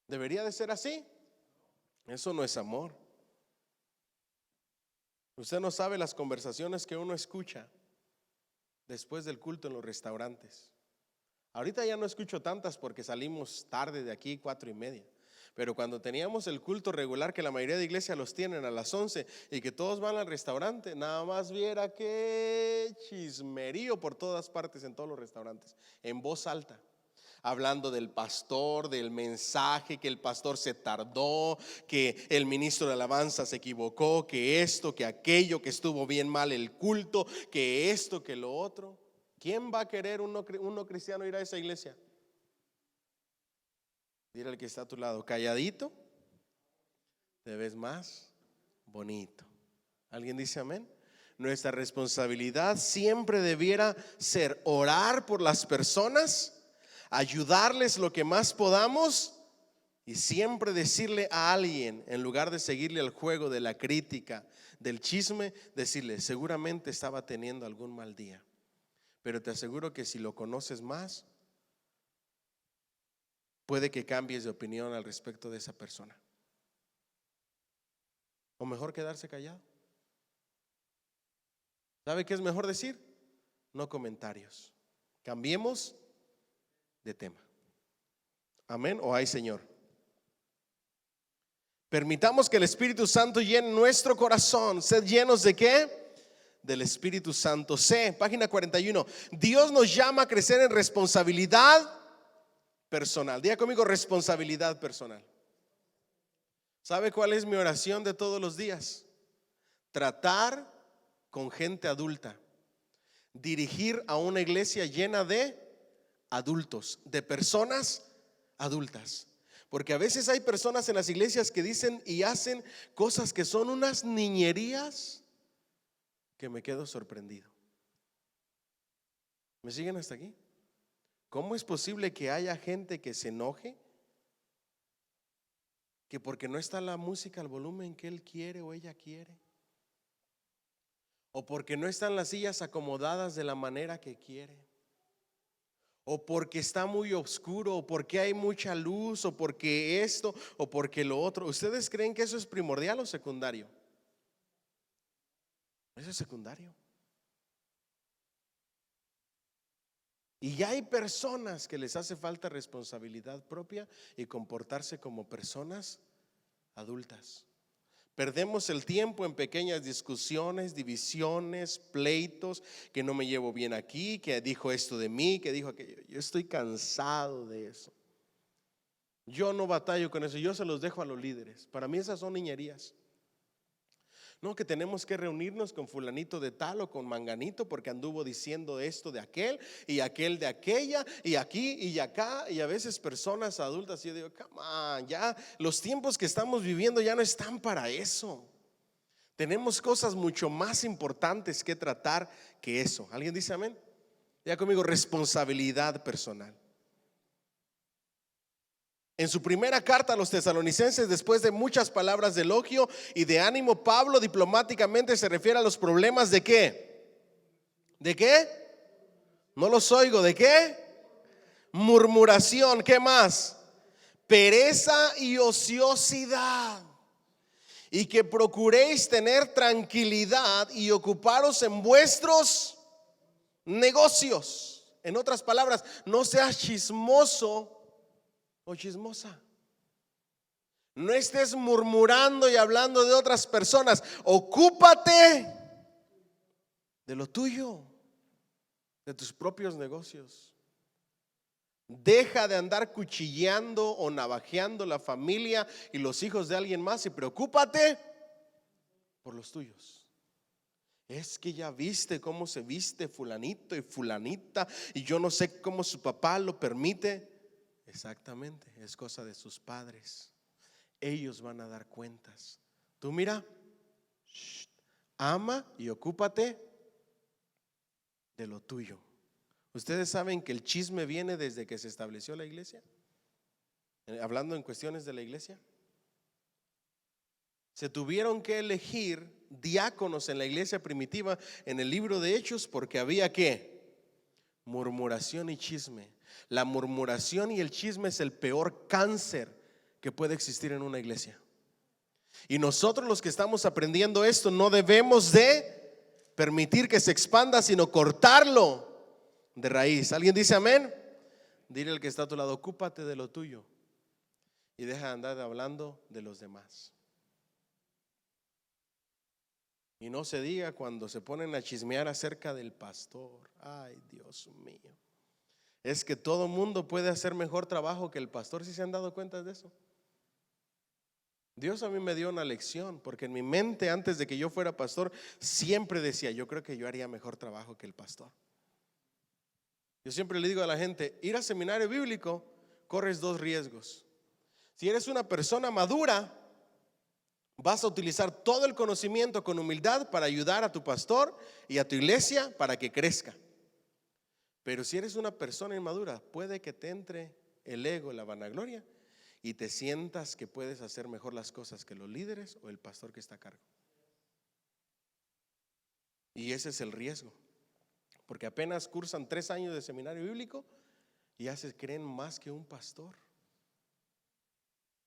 ¿Debería de ser así? Eso no es amor. Usted no sabe las conversaciones que uno escucha después del culto en los restaurantes. Ahorita ya no escucho tantas porque salimos tarde de aquí, 4:30. Pero cuando teníamos el culto regular, que la mayoría de iglesias los tienen a las 11 y que todos van al restaurante, nada más viera qué chismerío por todas partes en todos los restaurantes, en voz alta, hablando del pastor, del mensaje, que el pastor se tardó, que el ministro de alabanza se equivocó, que esto, que aquello, que estuvo bien mal el culto, que esto, que lo otro. ¿Quién va a querer uno cristiano ir a esa iglesia? Dile al que está a tu lado: calladito, te ves más bonito. ¿Alguien dice amén? Nuestra responsabilidad siempre debiera ser orar por las personas, ayudarles lo que más podamos y siempre decirle a alguien, en lugar de seguirle al juego de la crítica, del chisme, decirle: seguramente estaba teniendo algún mal día, pero te aseguro que si lo conoces más, puede que cambies de opinión al respecto de esa persona. O mejor quedarse callado. ¿Sabe qué es mejor decir? No comentarios. Cambiemos de tema. Amén o ay Señor. Permitamos que el Espíritu Santo llene nuestro corazón. Sed llenos ¿de qué? Del Espíritu Santo. C, página 41. Dios nos llama a crecer en responsabilidad personal. Diga conmigo: responsabilidad personal. ¿Sabe cuál es mi oración de todos los días? Tratar con gente adulta, dirigir a una iglesia llena de adultos, de personas adultas. Porque a veces hay personas en las iglesias que dicen y hacen cosas que son unas niñerías que me quedo sorprendido. ¿Me siguen hasta aquí? ¿Cómo es posible que haya gente que se enoje que porque no está la música al volumen que él quiere o ella quiere, o porque no están las sillas acomodadas de la manera que quiere, o porque está muy oscuro, o porque hay mucha luz, o porque esto, o porque lo otro. ¿Ustedes creen que eso es primordial o secundario? Eso es secundario. Y ya hay personas que les hace falta responsabilidad propia y comportarse como personas adultas. Perdemos el tiempo en pequeñas discusiones, divisiones, pleitos, que no me llevo bien aquí, que dijo esto de mí, que dijo aquello. Yo estoy cansado de eso. Yo no batallo con eso, yo se los dejo a los líderes. Para mí esas son niñerías. No, que tenemos que reunirnos con fulanito de tal o con manganito porque anduvo diciendo esto de aquel y aquel de aquella y aquí y acá, y a veces personas adultas. Y yo digo, come on, ya los tiempos que estamos viviendo ya no están para eso. Tenemos cosas mucho más importantes que tratar que eso. ¿Alguien dice amén? Ya conmigo, responsabilidad personal. En su primera carta a los tesalonicenses, después de muchas palabras de elogio y de ánimo, Pablo diplomáticamente se refiere a los problemas de ¿qué? ¿De qué? No los oigo. ¿De qué? Murmuración. ¿Qué más? Pereza y ociosidad. Y que procuréis tener tranquilidad y ocuparos en vuestros negocios. En otras palabras, no seas chismoso o chismosa. No estés murmurando y hablando de otras personas. Ocúpate de lo tuyo, de tus propios negocios. Deja de andar cuchilleando o navajeando la familia y los hijos de alguien más y preocúpate por los tuyos. Es que ya viste cómo se viste fulanito y fulanita y yo no sé cómo su papá lo permite. Exactamente, es cosa de sus padres. Ellos van a dar cuentas. Tú mira, ama y ocúpate de lo tuyo. ¿Ustedes saben que el chisme viene desde que se estableció la iglesia? Hablando en cuestiones de la iglesia, se tuvieron que elegir diáconos en la iglesia primitiva en el libro de Hechos porque había ¿qué? Murmuración y chisme. La murmuración y el chisme es el peor cáncer que puede existir en una iglesia. Y nosotros los que estamos aprendiendo esto no debemos de permitir que se expanda, sino cortarlo de raíz. ¿Alguien dice amén? Dile al que está a tu lado, ocúpate de lo tuyo y deja de andar hablando de los demás. Y no se diga cuando se ponen a chismear acerca del pastor. Ay, Dios mío. Es que todo mundo puede hacer mejor trabajo que el pastor. ¿Sí se han dado cuenta de eso? Dios a mí me dio una lección, porque en mi mente antes de que yo fuera pastor siempre decía, yo creo que yo haría mejor trabajo que el pastor. Yo siempre le digo a la gente, ir a seminario bíblico, corres dos riesgos. Si eres una persona madura, vas a utilizar todo el conocimiento con humildad para ayudar a tu pastor y a tu iglesia para que crezca. Pero si eres una persona inmadura, puede que te entre el ego, la vanagloria, y te sientas que puedes hacer mejor las cosas que los líderes o el pastor que está a cargo. Y ese es el riesgo, porque apenas cursan 3 años de seminario bíblico y ya se creen más que un pastor.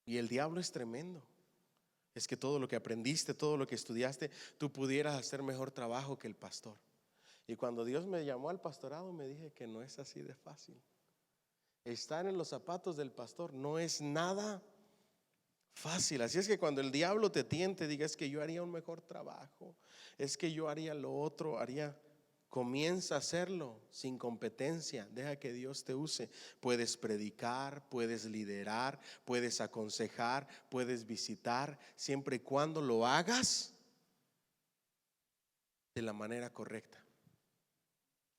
Y el diablo es tremendo. Es que todo lo que aprendiste, todo lo que estudiaste, tú pudieras hacer mejor trabajo que el pastor. Y cuando Dios me llamó al pastorado, me dije que no es así de fácil. Estar en los zapatos del pastor no es nada fácil. Así es que cuando el diablo te tiente, diga, es que yo haría un mejor trabajo, es que yo haría lo otro, comienza a hacerlo sin competencia. Deja que Dios te use. Puedes predicar, puedes liderar, puedes aconsejar, puedes visitar, siempre y cuando lo hagas de la manera correcta.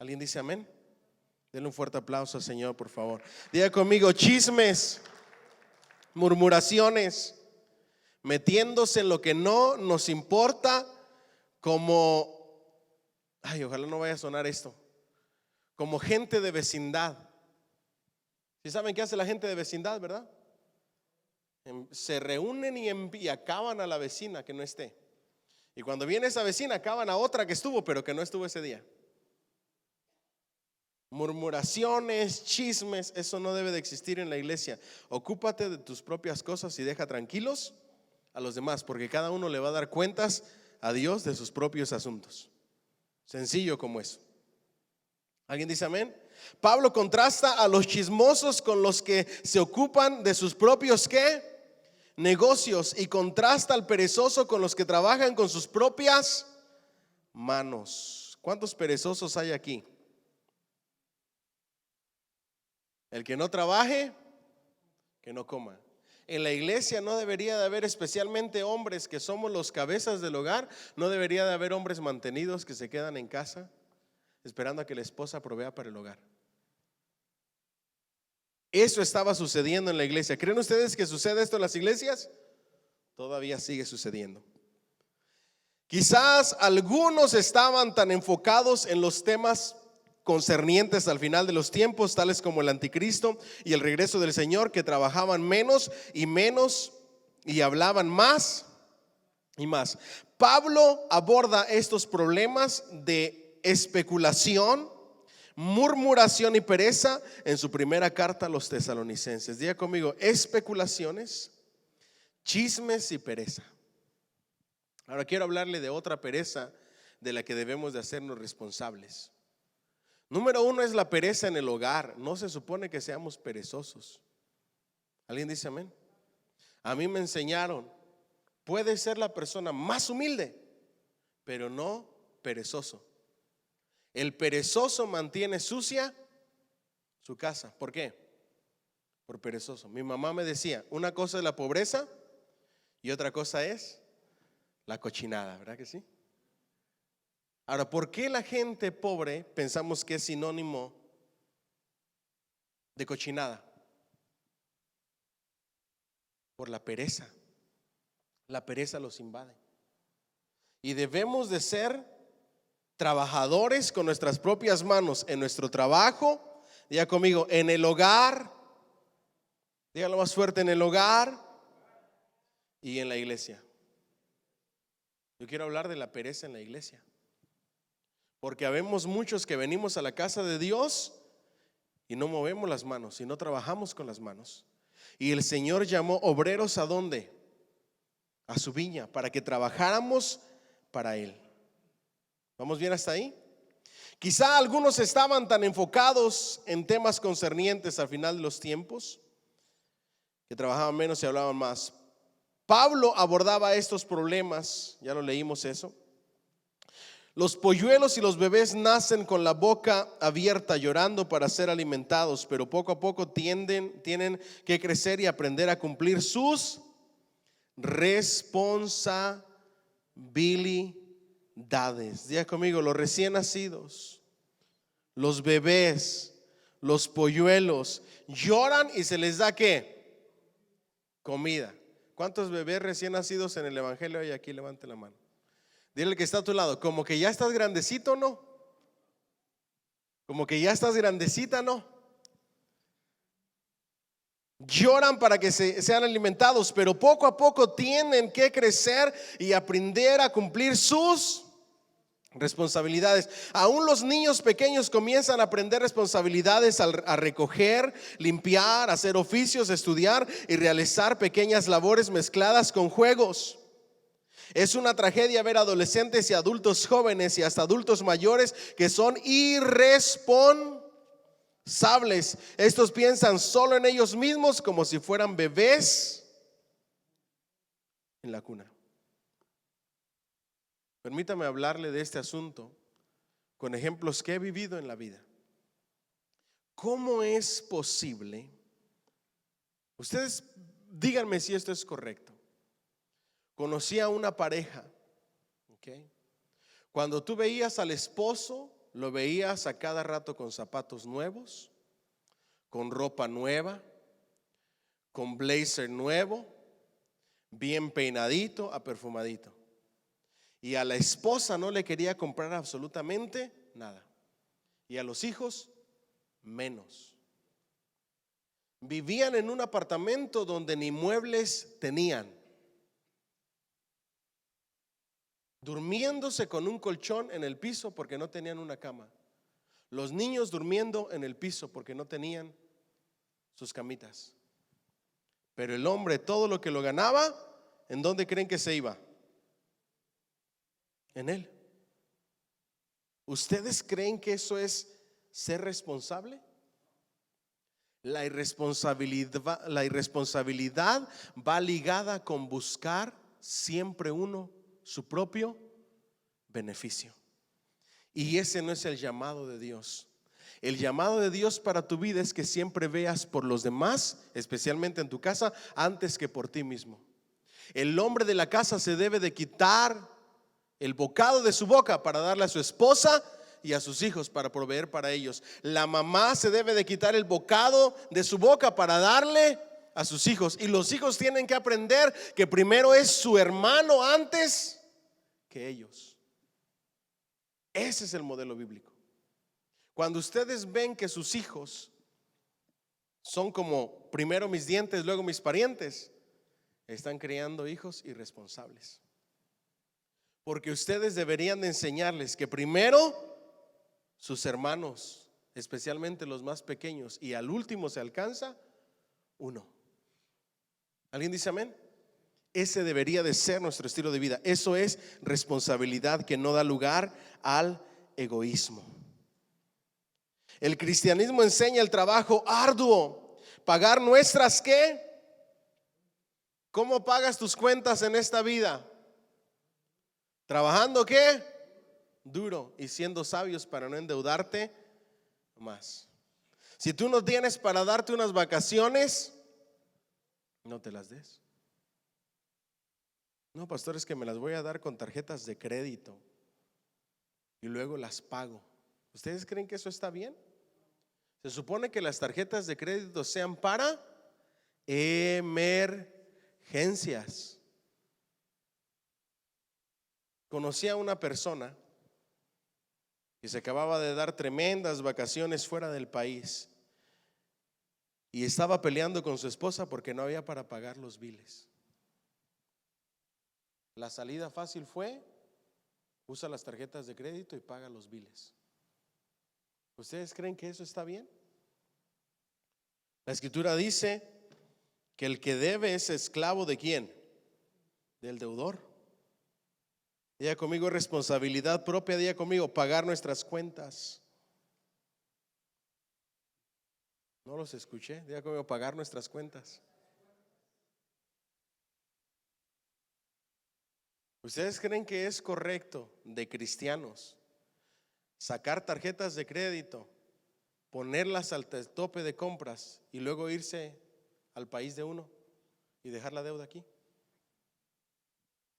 ¿Alguien dice amén? Denle un fuerte aplauso al Señor, por favor. Diga conmigo, chismes, murmuraciones, metiéndose en lo que no nos importa, como, ay, ojalá no vaya a sonar esto, como gente de vecindad. ¿Sí saben qué hace la gente de vecindad, verdad? Se reúnen y acaban a la vecina que no esté. Y cuando viene esa vecina, acaban a otra que estuvo, pero que no estuvo ese día. Murmuraciones, chismes, eso no debe de existir en la iglesia. Ocúpate de tus propias cosas y deja tranquilos a los demás, porque cada uno le va a dar cuentas a Dios de sus propios asuntos. Sencillo como eso. ¿Alguien dice amén? Pablo contrasta a los chismosos con los que se ocupan de sus propios ¿qué? Negocios, y contrasta al perezoso con los que trabajan con sus propias manos. ¿Cuántos perezosos hay aquí? El que no trabaje, que no coma. En la iglesia no debería de haber, especialmente hombres que somos los cabezas del hogar, no debería de haber hombres mantenidos que se quedan en casa esperando a que la esposa provea para el hogar. Eso estaba sucediendo en la iglesia. ¿Creen ustedes que sucede esto en las iglesias? Todavía sigue sucediendo. Quizás algunos estaban tan enfocados en los temas concernientes al final de los tiempos, tales como el anticristo y el regreso del Señor, que trabajaban menos y hablaban más y más. Pablo aborda estos problemas de especulación, murmuración y pereza en su primera carta a los tesalonicenses. Diga conmigo: especulaciones, chismes y pereza. Ahora quiero hablarle de otra pereza de la que debemos de hacernos responsables. Número uno es la pereza en el hogar. No se supone que seamos perezosos. ¿Alguien dice amén? A mí me enseñaron, puede ser la persona más humilde, pero no perezoso. El perezoso mantiene sucia su casa. ¿Por qué? Por perezoso. Mi mamá me decía, una cosa es la pobreza y otra cosa es la cochinada, ¿verdad que sí? Ahora, ¿por qué la gente pobre pensamos que es sinónimo de cochinada? Por la pereza. La pereza los invade. Y debemos de ser trabajadores con nuestras propias manos en nuestro trabajo. Diga conmigo, en el hogar. Dígalo más fuerte: en el hogar y en la iglesia. Yo quiero hablar de la pereza en la iglesia, porque habemos muchos que venimos a la casa de Dios y no movemos las manos y no trabajamos con las manos. Y el Señor llamó obreros ¿a dónde? A su viña, para que trabajáramos para Él. ¿Vamos bien hasta ahí? Quizá algunos estaban tan enfocados en temas concernientes al final de los tiempos que trabajaban menos y hablaban más. Pablo abordaba estos problemas, ya lo leímos eso. Los polluelos y los bebés nacen con la boca abierta, llorando para ser alimentados, pero poco a poco tienen que crecer y aprender a cumplir sus responsabilidades. Diga conmigo: los recién nacidos, los bebés, los polluelos lloran y se les da ¿qué? Comida. ¿Cuántos bebés recién nacidos en el evangelio hay aquí? Levante la mano. Dile al que está a tu lado, como que ya estás grandecito, ¿no? Como que ya estás grandecita, ¿no? Lloran para que sean alimentados, pero poco a poco tienen que crecer y aprender a cumplir sus responsabilidades. Aún los niños pequeños comienzan a aprender responsabilidades a recoger, limpiar, hacer oficios, estudiar y realizar pequeñas labores mezcladas con juegos. Es una tragedia ver adolescentes y adultos jóvenes y hasta adultos mayores que son irresponsables. Estos piensan solo en ellos mismos, como si fueran bebés en la cuna. Permítame hablarle de este asunto con ejemplos que he vivido en la vida. ¿Cómo es posible? Ustedes díganme si esto es correcto. Conocí a una pareja, ¿okay? Cuando tú veías al esposo, lo veías a cada rato con zapatos nuevos, con ropa nueva, con blazer nuevo, bien peinadito, aperfumadito. Y a la esposa no le quería comprar absolutamente nada. Y a los hijos menos. Vivían en un apartamento donde ni muebles tenían, durmiéndose con un colchón en el piso porque no tenían una cama. Los niños durmiendo en el piso porque no tenían sus camitas. Pero el hombre, todo lo que lo ganaba, ¿en dónde creen que se iba? En él. ¿Ustedes creen que eso es ser responsable? La irresponsabilidad va ligada con buscar siempre uno su propio beneficio. Y ese no es el llamado de Dios. El llamado de Dios para tu vida es que siempre veas por los demás, especialmente en tu casa, antes que por ti mismo. El hombre de la casa se debe de quitar el bocado de su boca para darle a su esposa y a sus hijos, para proveer para ellos. La mamá se debe de quitar el bocado de su boca para darle a sus hijos. Y los hijos tienen que aprender que primero es su hermano antes que ellos. Ese es el modelo bíblico. Cuando ustedes ven que sus hijos son como primero mis dientes, luego mis parientes, están criando hijos irresponsables. Porque ustedes deberían de enseñarles que primero sus hermanos, especialmente los más pequeños, y al último se alcanza uno. ¿Alguien dice amén? Ese debería de ser nuestro estilo de vida. Eso es responsabilidad que no da lugar al egoísmo. El cristianismo enseña el trabajo arduo, pagar nuestras ¿qué? ¿Cómo pagas tus cuentas en esta vida? ¿Trabajando qué? Duro y siendo sabios para no endeudarte más. Si tú no tienes para darte unas vacaciones, no te las des. No, pastor, es que me las voy a dar con tarjetas de crédito y luego las pago. ¿Ustedes creen que eso está bien? Se supone que las tarjetas de crédito sean para emergencias. Conocí a una persona que se acababa de dar tremendas vacaciones fuera del país y estaba peleando con su esposa porque no había para pagar los biles. La salida fácil fue: usa las tarjetas de crédito y paga los biles. ¿Ustedes creen que eso está bien? La escritura dice que el que debe es esclavo ¿de quién? Del deudor. Diga conmigo, responsabilidad propia. Diga conmigo, pagar nuestras cuentas. No los escuché. Diga conmigo, pagar nuestras cuentas. ¿Ustedes creen que es correcto de cristianos sacar tarjetas de crédito, ponerlas al tope de compras y luego irse al país de uno y dejar la deuda aquí?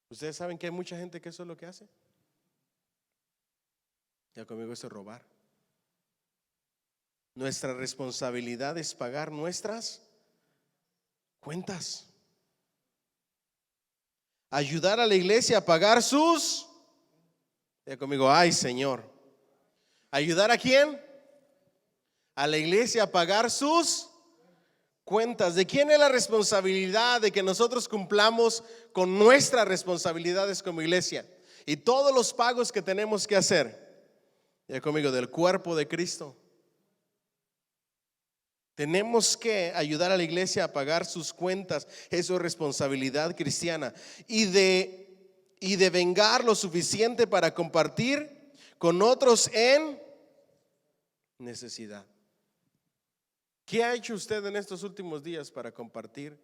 ¿Ustedes saben que hay mucha gente que eso es lo que hace? Ya conmigo, eso es robar. Nuestra responsabilidad es pagar nuestras cuentas. Ayudar a la iglesia a pagar sus. Ya conmigo, ay Señor. ¿Ayudar a quién? A la iglesia a pagar sus cuentas. ¿De quién es la responsabilidad de que nosotros cumplamos con nuestras responsabilidades como iglesia? Y todos los pagos que tenemos que hacer. Ya conmigo, del cuerpo de Cristo. Tenemos que ayudar a la iglesia a pagar sus cuentas. Eso es responsabilidad cristiana. Y de vengar lo suficiente para compartir con otros en necesidad. ¿Qué ha hecho usted en estos últimos días para compartir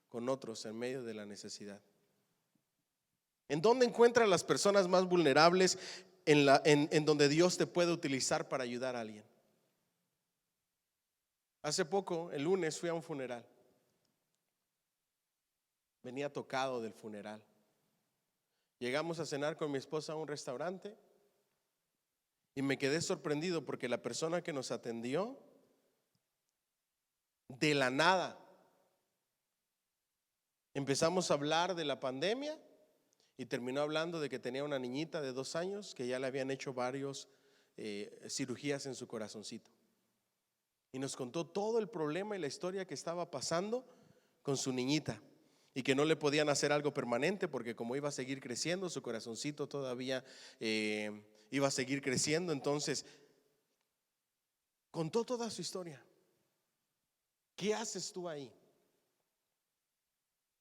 con otros en medio de la necesidad? ¿En dónde encuentra las personas más vulnerables en donde Dios te puede utilizar para ayudar a alguien? Hace poco, el lunes, fui a un funeral. Venía tocado del funeral. Llegamos a cenar con mi esposa a un restaurante y me quedé sorprendido porque la persona que nos atendió, de la nada, empezamos a hablar de la pandemia y terminó hablando de que tenía una niñita de 2 años que ya le habían hecho varios cirugías en su corazoncito. Y nos contó todo el problema y la historia que estaba pasando con su niñita y que no le podían hacer algo permanente porque como iba a seguir creciendo, su corazoncito todavía iba a seguir creciendo. Entonces Contó toda su historia. ¿Qué haces tú ahí?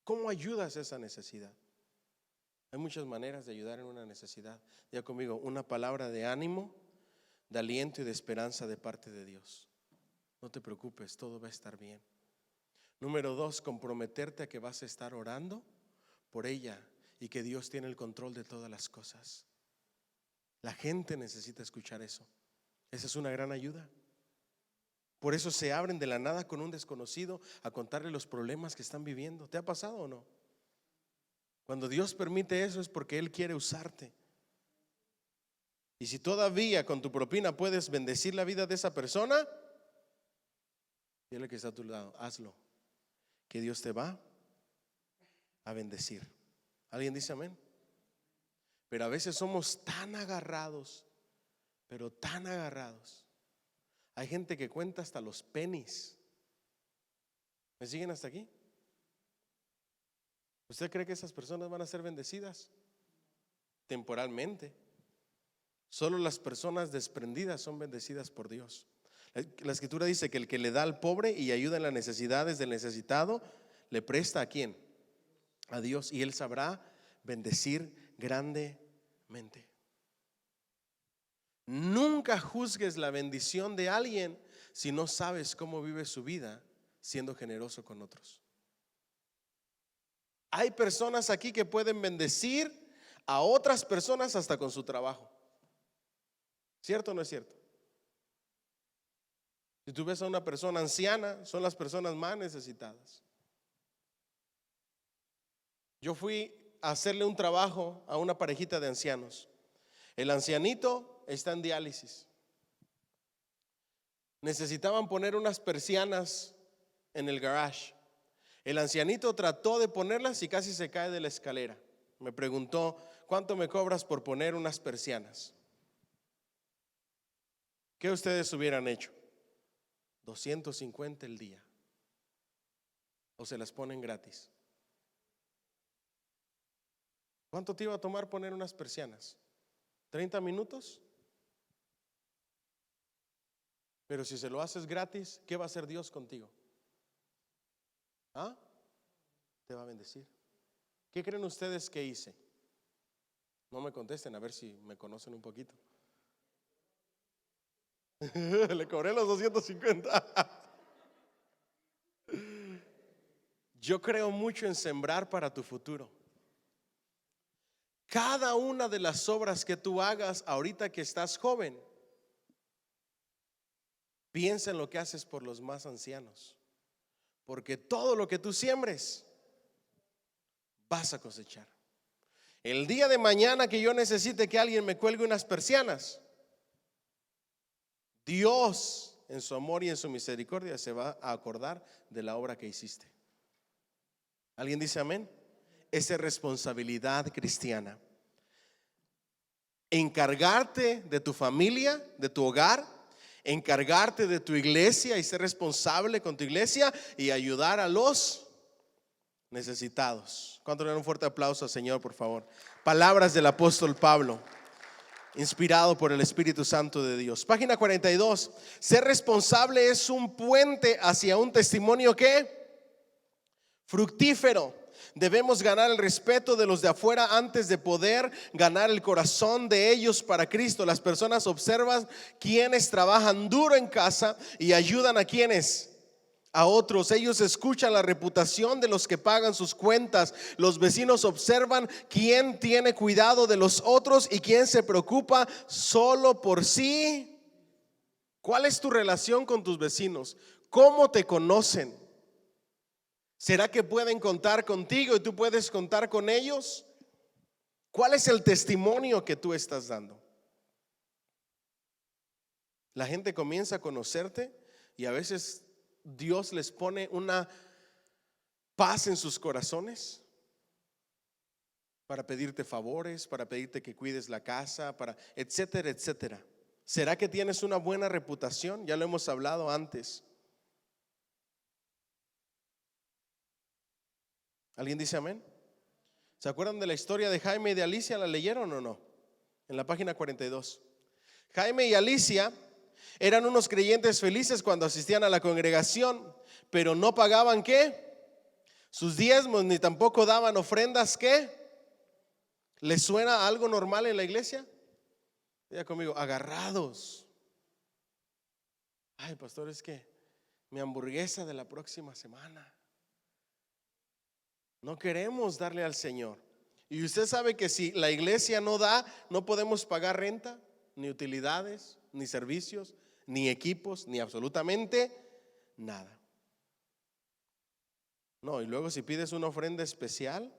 ¿Cómo ayudas a esa necesidad? Hay muchas maneras de ayudar en una necesidad. Ya conmigo, una palabra de ánimo, de aliento y de esperanza de parte de Dios. No te preocupes, todo va a estar bien. Número 2, comprometerte a que vas a estar orando por ella y que Dios tiene el control de todas las cosas. La gente necesita escuchar eso. Esa es una gran ayuda. Por eso se abren de la nada con un desconocido a contarle los problemas que están viviendo. ¿Te ha pasado o no? Cuando Dios permite eso es porque Él quiere usarte. Y si todavía con tu propina puedes bendecir la vida de esa persona, dile que está a tu lado, hazlo, que Dios te va a bendecir. ¿Alguien dice amén? Pero a veces somos tan agarrados, pero tan agarrados. Hay gente que cuenta hasta los pennies. ¿Me siguen hasta aquí? ¿Usted cree que esas personas van a ser bendecidas? Temporalmente. Solo las personas desprendidas son bendecidas por Dios. La escritura dice que el que le da al pobre y ayuda en las necesidades del necesitado, le presta ¿a quién? A Dios, y Él sabrá bendecir grandemente. Nunca juzgues la bendición de alguien si no sabes cómo vive su vida siendo generoso con otros. Hay personas aquí que pueden bendecir a otras personas hasta con su trabajo. ¿Cierto o no es cierto? Si tú ves a una persona anciana, son las personas más necesitadas. Yo fui a hacerle un trabajo a una parejita de ancianos. El ancianito está en diálisis. Necesitaban poner unas persianas en el garage. El ancianito trató de ponerlas y casi se cae de la escalera. Me preguntó, ¿cuánto me cobras por poner unas persianas? ¿Qué ustedes hubieran hecho? 250 el día. O se las ponen gratis. ¿Cuánto te iba a tomar poner unas persianas? ¿30 minutos? Pero si se lo haces gratis, ¿qué va a hacer Dios contigo? ¿Ah? Te va a bendecir. ¿Qué creen ustedes que hice? No me contesten, a ver si me conocen un poquito. Le cobré los 250. Yo creo mucho en sembrar para tu futuro. Cada una de las obras que tú hagas ahorita que estás joven, piensa en lo que haces por los más ancianos, porque todo lo que tú siembres vas a cosechar. El día de mañana que yo necesite que alguien me cuelgue unas persianas, Dios en su amor y en su misericordia se va a acordar de la obra que hiciste. ¿Alguien dice amén? Esa es responsabilidad cristiana. Encargarte de tu familia, de tu hogar, encargarte de tu iglesia y ser responsable con tu iglesia y ayudar a los necesitados. ¿Cuánto le dan un fuerte aplauso al Señor, por favor? Palabras del apóstol Pablo, inspirado por el Espíritu Santo de Dios. Página 42. Ser responsable es un puente hacia un testimonio ¿qué? Fructífero. Debemos ganar el respeto de los de afuera antes de poder ganar el corazón de ellos para Cristo. Las personas observan quienes trabajan duro en casa y ayudan a quienes, a otros. Ellos escuchan la reputación de los que pagan sus cuentas. Los vecinos observan quién tiene cuidado de los otros y quién se preocupa solo por sí. ¿Cuál es tu relación con tus vecinos? ¿Cómo te conocen? ¿Será que pueden contar contigo y tú puedes contar con ellos? ¿Cuál es el testimonio que tú estás dando? La gente comienza a conocerte y a veces Dios les pone una paz en sus corazones para pedirte favores, para pedirte que cuides la casa, para etcétera, etcétera. ¿Será que tienes una buena reputación? Ya lo hemos hablado antes. ¿Alguien dice amén? ¿Se acuerdan de la historia de Jaime y de Alicia? ¿La leyeron o no? En la página 42. Jaime y Alicia Eran unos creyentes felices cuando asistían a la congregación, pero no pagaban ¿qué? Sus diezmos, ni tampoco daban ofrendas. ¿Qué? ¿Les suena algo normal en la iglesia? Diga conmigo, agarrados. Ay, pastor, es que mi hamburguesa de la próxima semana. No queremos darle al Señor. Y usted sabe que si la iglesia no da, no podemos pagar renta, ni utilidades, ni servicios, ni equipos, ni absolutamente nada. No, y luego si pides una ofrenda especial,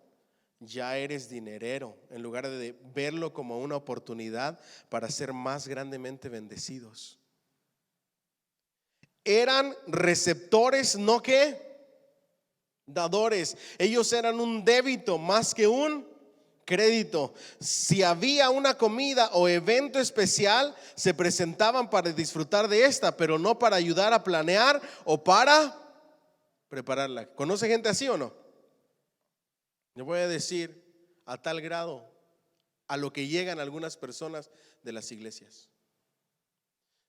ya eres dinerero, en lugar de verlo como una oportunidad para ser más grandemente bendecidos. Eran receptores, no que dadores. Ellos eran un débito más que un crédito. Si había una comida o evento especial, se presentaban para disfrutar de esta, pero no para ayudar a planear o para prepararla. ¿Conoce gente así o no? Le voy a decir a tal grado a lo que llegan algunas personas de las iglesias.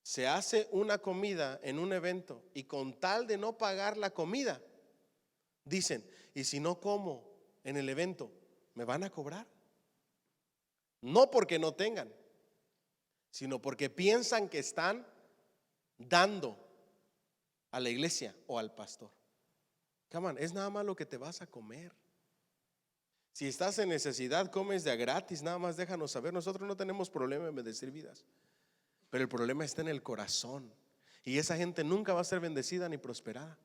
Se hace una comida en un evento y con tal de no pagar la comida, dicen, y si no como en el evento, ¿me van a cobrar? No porque no tengan, sino porque piensan que están dando a la iglesia o al pastor. Come on, es nada más lo que te vas a comer. Si estás en necesidad, comes de a gratis, nada más déjanos saber. Nosotros no tenemos problema en bendecir vidas, pero el problema está en el corazón. Y esa gente nunca va a ser bendecida ni prosperada.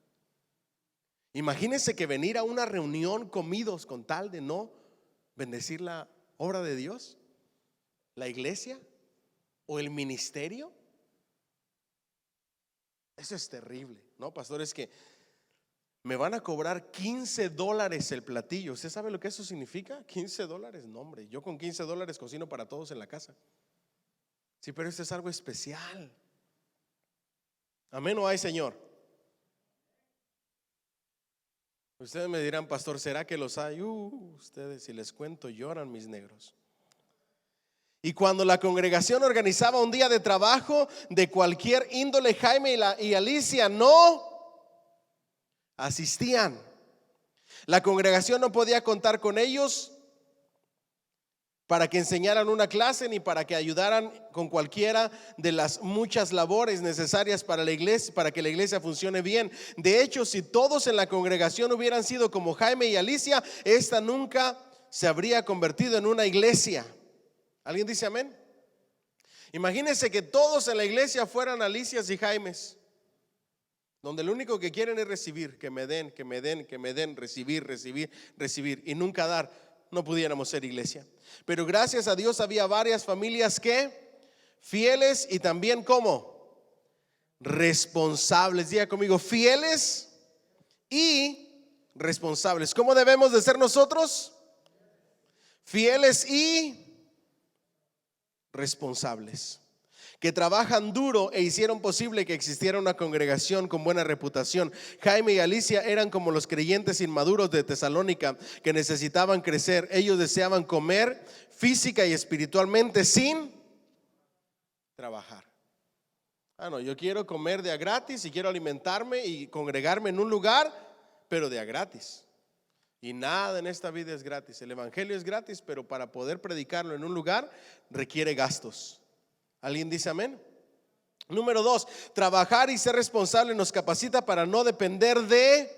Imagínense que venir a una reunión comidos con tal de no bendecir la obra de Dios, la iglesia o el ministerio. Eso es terrible, ¿no, pastor? Es que me van a cobrar $15 el platillo. ¿Usted sabe lo que eso significa? $15. No, hombre, yo con $15 cocino para todos en la casa. Sí, pero esto es algo especial. Amén, ¿o hay, Señor? Ustedes me dirán, pastor, ¿será que los hay? Ustedes, si les cuento, lloran mis negros. Y cuando la congregación organizaba un día de trabajo de cualquier índole, Jaime y Alicia no asistían. La congregación no podía contar con ellos para que enseñaran una clase ni para que ayudaran con cualquiera de las muchas labores necesarias para la iglesia, para que la iglesia funcione bien. De hecho, si todos en la congregación hubieran sido como Jaime y Alicia, esta nunca se habría convertido en una iglesia. ¿Alguien dice amén? Imagínense que todos en la iglesia fueran Alicias y Jaimes, donde lo único que quieren es recibir, que me den, que me den, que me den, recibir, recibir, recibir y nunca dar. No pudiéramos ser iglesia. Pero gracias a Dios había varias familias que fieles y también como responsables. Diga conmigo, fieles y responsables. ¿Cómo debemos de ser nosotros? Fieles y responsables, que trabajan duro e hicieron posible que existiera una congregación con buena reputación. Jaime y Alicia eran como los creyentes inmaduros de Tesalónica que necesitaban crecer. Ellos deseaban comer física y espiritualmente sin trabajar. No, yo quiero comer de a gratis y quiero alimentarme y congregarme en un lugar, pero de a gratis. Y nada en esta vida es gratis. El evangelio es gratis, pero para poder predicarlo en un lugar requiere gastos. ¿Alguien dice amén? Número 2, trabajar y ser responsable nos capacita para no depender de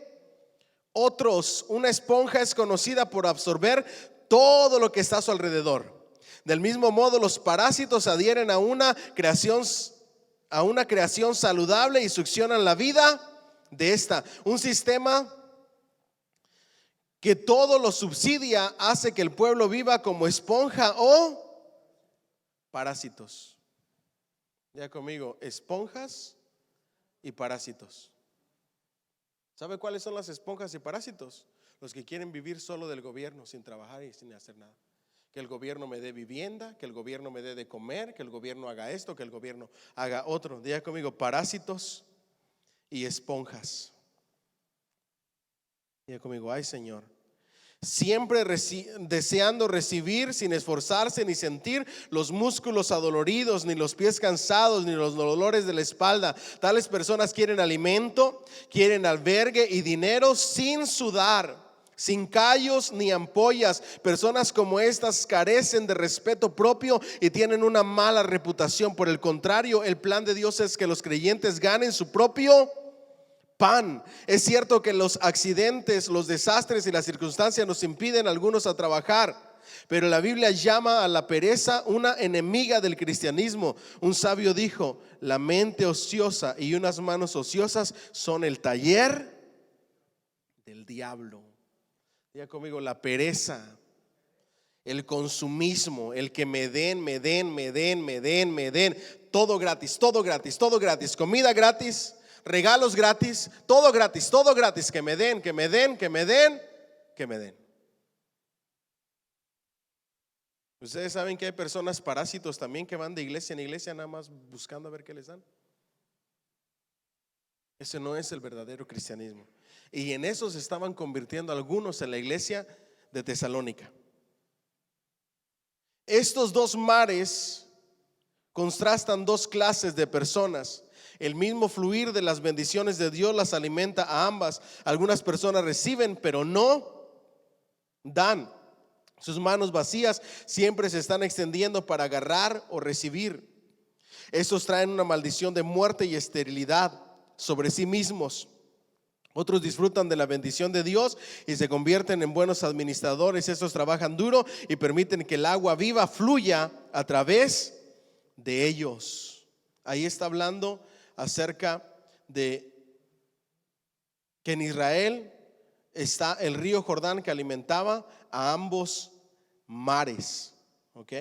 otros. Una esponja es conocida por absorber todo lo que está a su alrededor. Del mismo modo, los parásitos adhieren a una creación saludable y succionan la vida de esta. Un sistema que todo lo subsidia hace que el pueblo viva como esponja o parásitos. Ya conmigo, esponjas y parásitos. ¿Sabe cuáles son las esponjas y parásitos? Los que quieren vivir solo del gobierno, sin trabajar y sin hacer nada. Que el gobierno me dé vivienda, que el gobierno me dé de comer, que el gobierno haga esto, que el gobierno haga otro. Diga conmigo, parásitos y esponjas. Diga conmigo, ay, Señor. siempre deseando recibir sin esforzarse ni sentir los músculos adoloridos, ni los pies cansados, ni los dolores de la espalda. Tales personas quieren alimento, quieren albergue y dinero sin sudar, sin callos ni ampollas. Personas como estas carecen de respeto propio y tienen una mala reputación. Por el contrario, el plan de Dios es que los creyentes ganen su propio pan. Es cierto que los accidentes, los desastres y las circunstancias nos impiden a algunos a trabajar, pero la Biblia llama a la pereza una enemiga del cristianismo. Un sabio dijo: la mente ociosa y unas manos ociosas son el taller del diablo. Diga conmigo: la pereza, el consumismo, el que me den, todo gratis, todo gratis, todo gratis, comida gratis, regalos gratis, todo gratis, que me den. Ustedes saben que hay personas parásitos también que van de iglesia en iglesia nada más buscando a ver qué les dan. Ese no es el verdadero cristianismo. Y en eso se estaban convirtiendo algunos en la iglesia de Tesalónica. Estos dos mares contrastan dos clases de personas. El mismo fluir de las bendiciones de Dios las alimenta a ambas. Algunas personas reciben pero no dan. Sus manos vacías siempre se están extendiendo para agarrar o recibir. Estos traen una maldición de muerte y esterilidad sobre sí mismos. Otros disfrutan de la bendición de Dios y se convierten en buenos administradores. Estos trabajan duro y permiten que el agua viva fluya a través de ellos. Ahí está hablando acerca de que en Israel está el río Jordán que alimentaba a ambos mares, ¿ok?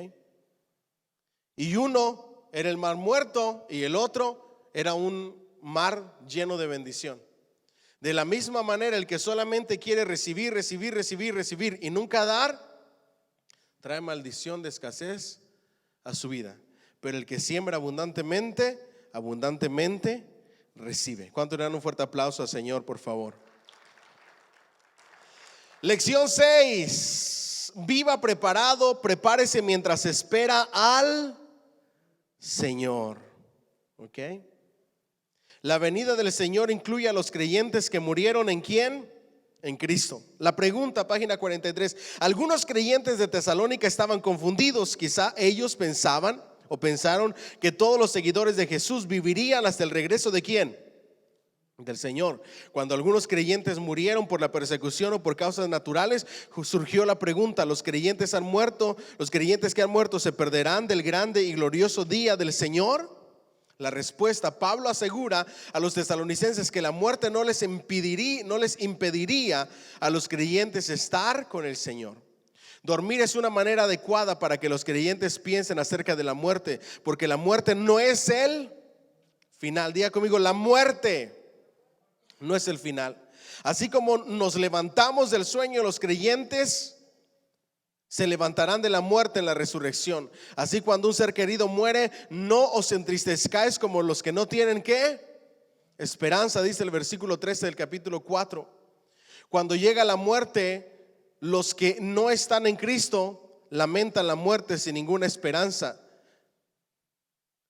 Y uno era el mar muerto y el otro era un mar lleno de bendición. De la misma manera, el que solamente quiere recibir y nunca dar, trae maldición de escasez a su vida. Pero el que siembra abundantemente recibe. ¿Cuánto le dan un fuerte aplauso al Señor, por favor? Lección 6. Viva preparado, prepárese mientras espera al Señor. ¿Ok? La venida del Señor incluye a los creyentes que murieron ¿en quién? En Cristo. La pregunta, página 43. Algunos creyentes de Tesalónica estaban confundidos. Quizá ellos pensaron que todos los seguidores de Jesús vivirían hasta el regreso ¿de quién? Del Señor. Cuando algunos creyentes murieron por la persecución o por causas naturales, surgió la pregunta: ¿los creyentes han muerto? ¿Los creyentes que han muerto se perderán del grande y glorioso día del Señor? La respuesta: Pablo asegura a los tesalonicenses que la muerte no les impediría a los creyentes estar con el Señor. Dormir es una manera adecuada para que los creyentes piensen acerca de la muerte, porque la muerte no es el final. Diga conmigo: la muerte no es el final. Así como nos levantamos del sueño, los creyentes se levantarán de la muerte en la resurrección. Así, cuando un ser querido muere, no os entristezcáis como los que no tienen ¿qué? Esperanza, dice el versículo 13 del capítulo 4. Cuando llega la muerte, los que no están en Cristo lamentan la muerte sin ninguna esperanza.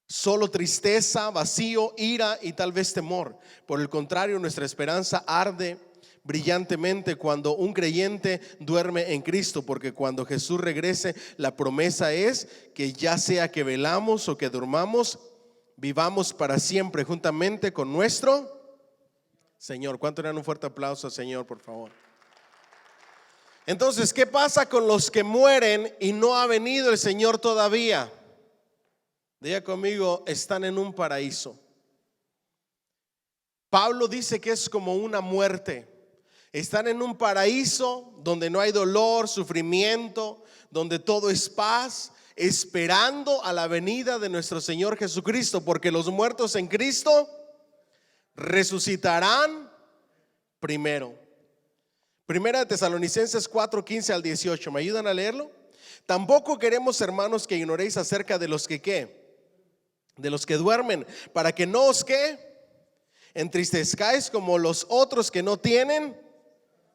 Solo tristeza, vacío, ira y tal vez temor. Por el contrario, nuestra esperanza arde brillantemente cuando un creyente duerme en Cristo, porque cuando Jesús regrese, la promesa es que ya sea que velamos o que durmamos, vivamos para siempre juntamente con nuestro Señor. ¿Cuánto le dan un fuerte aplauso al Señor, por favor? Entonces, ¿qué pasa con los que mueren y no ha venido el Señor todavía? Diga conmigo: están en un paraíso. Pablo dice que es como una muerte. Están en un paraíso donde no hay dolor, sufrimiento, donde todo es paz, esperando a la venida de nuestro Señor Jesucristo, porque los muertos en Cristo resucitarán primero. Primera de Tesalonicenses 4:15 al 18. ¿Me ayudan a leerlo? Tampoco queremos, hermanos, que ignoréis acerca de los que ¿qué? De los que duermen, para que no os ¿qué? Entristezcáis como los otros que no tienen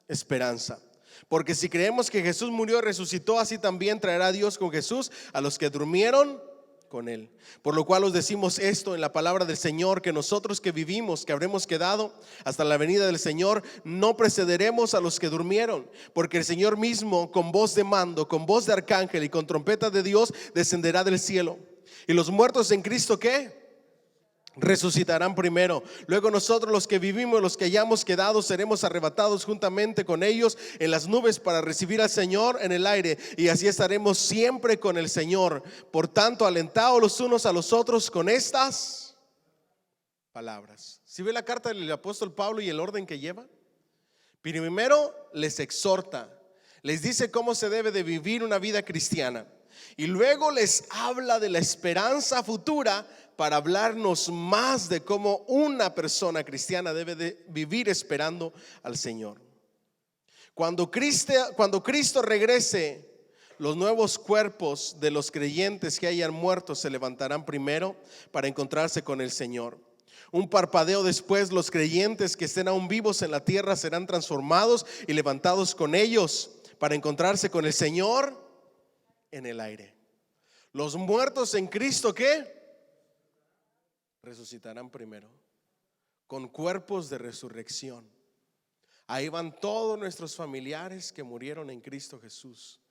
esperanza. Porque si creemos que Jesús murió y resucitó, así también traerá Dios con Jesús a los que durmieron con él. Por lo cual os decimos esto en la palabra del Señor, que nosotros que vivimos, que habremos quedado hasta la venida del Señor, no precederemos a los que durmieron. Porque el Señor mismo, con voz de mando, con voz de arcángel y con trompeta de Dios, descenderá del cielo. Y los muertos en Cristo, ¿qué? Resucitarán primero. Luego nosotros, los que vivimos, los que hayamos quedado, seremos arrebatados juntamente con ellos en las nubes para recibir al Señor en el aire, y así estaremos siempre con el Señor. Por tanto, alentaos los unos a los otros con estas palabras. ¿Sí ve la carta del apóstol Pablo y el orden que lleva? Primero les exhorta, les dice cómo se debe de vivir una vida cristiana, y luego les habla de la esperanza futura para hablarnos más de cómo una persona cristiana debe de vivir esperando al Señor. Cuando Cristo regrese, los nuevos cuerpos de los creyentes que hayan muerto se levantarán primero para encontrarse con el Señor. Un parpadeo después, los creyentes que estén aún vivos en la tierra serán transformados y levantados con ellos para encontrarse con el Señor en el aire. Los muertos en Cristo, ¿qué? Resucitarán primero, con cuerpos de resurrección. Ahí van todos nuestros familiares que murieron en Cristo Jesús.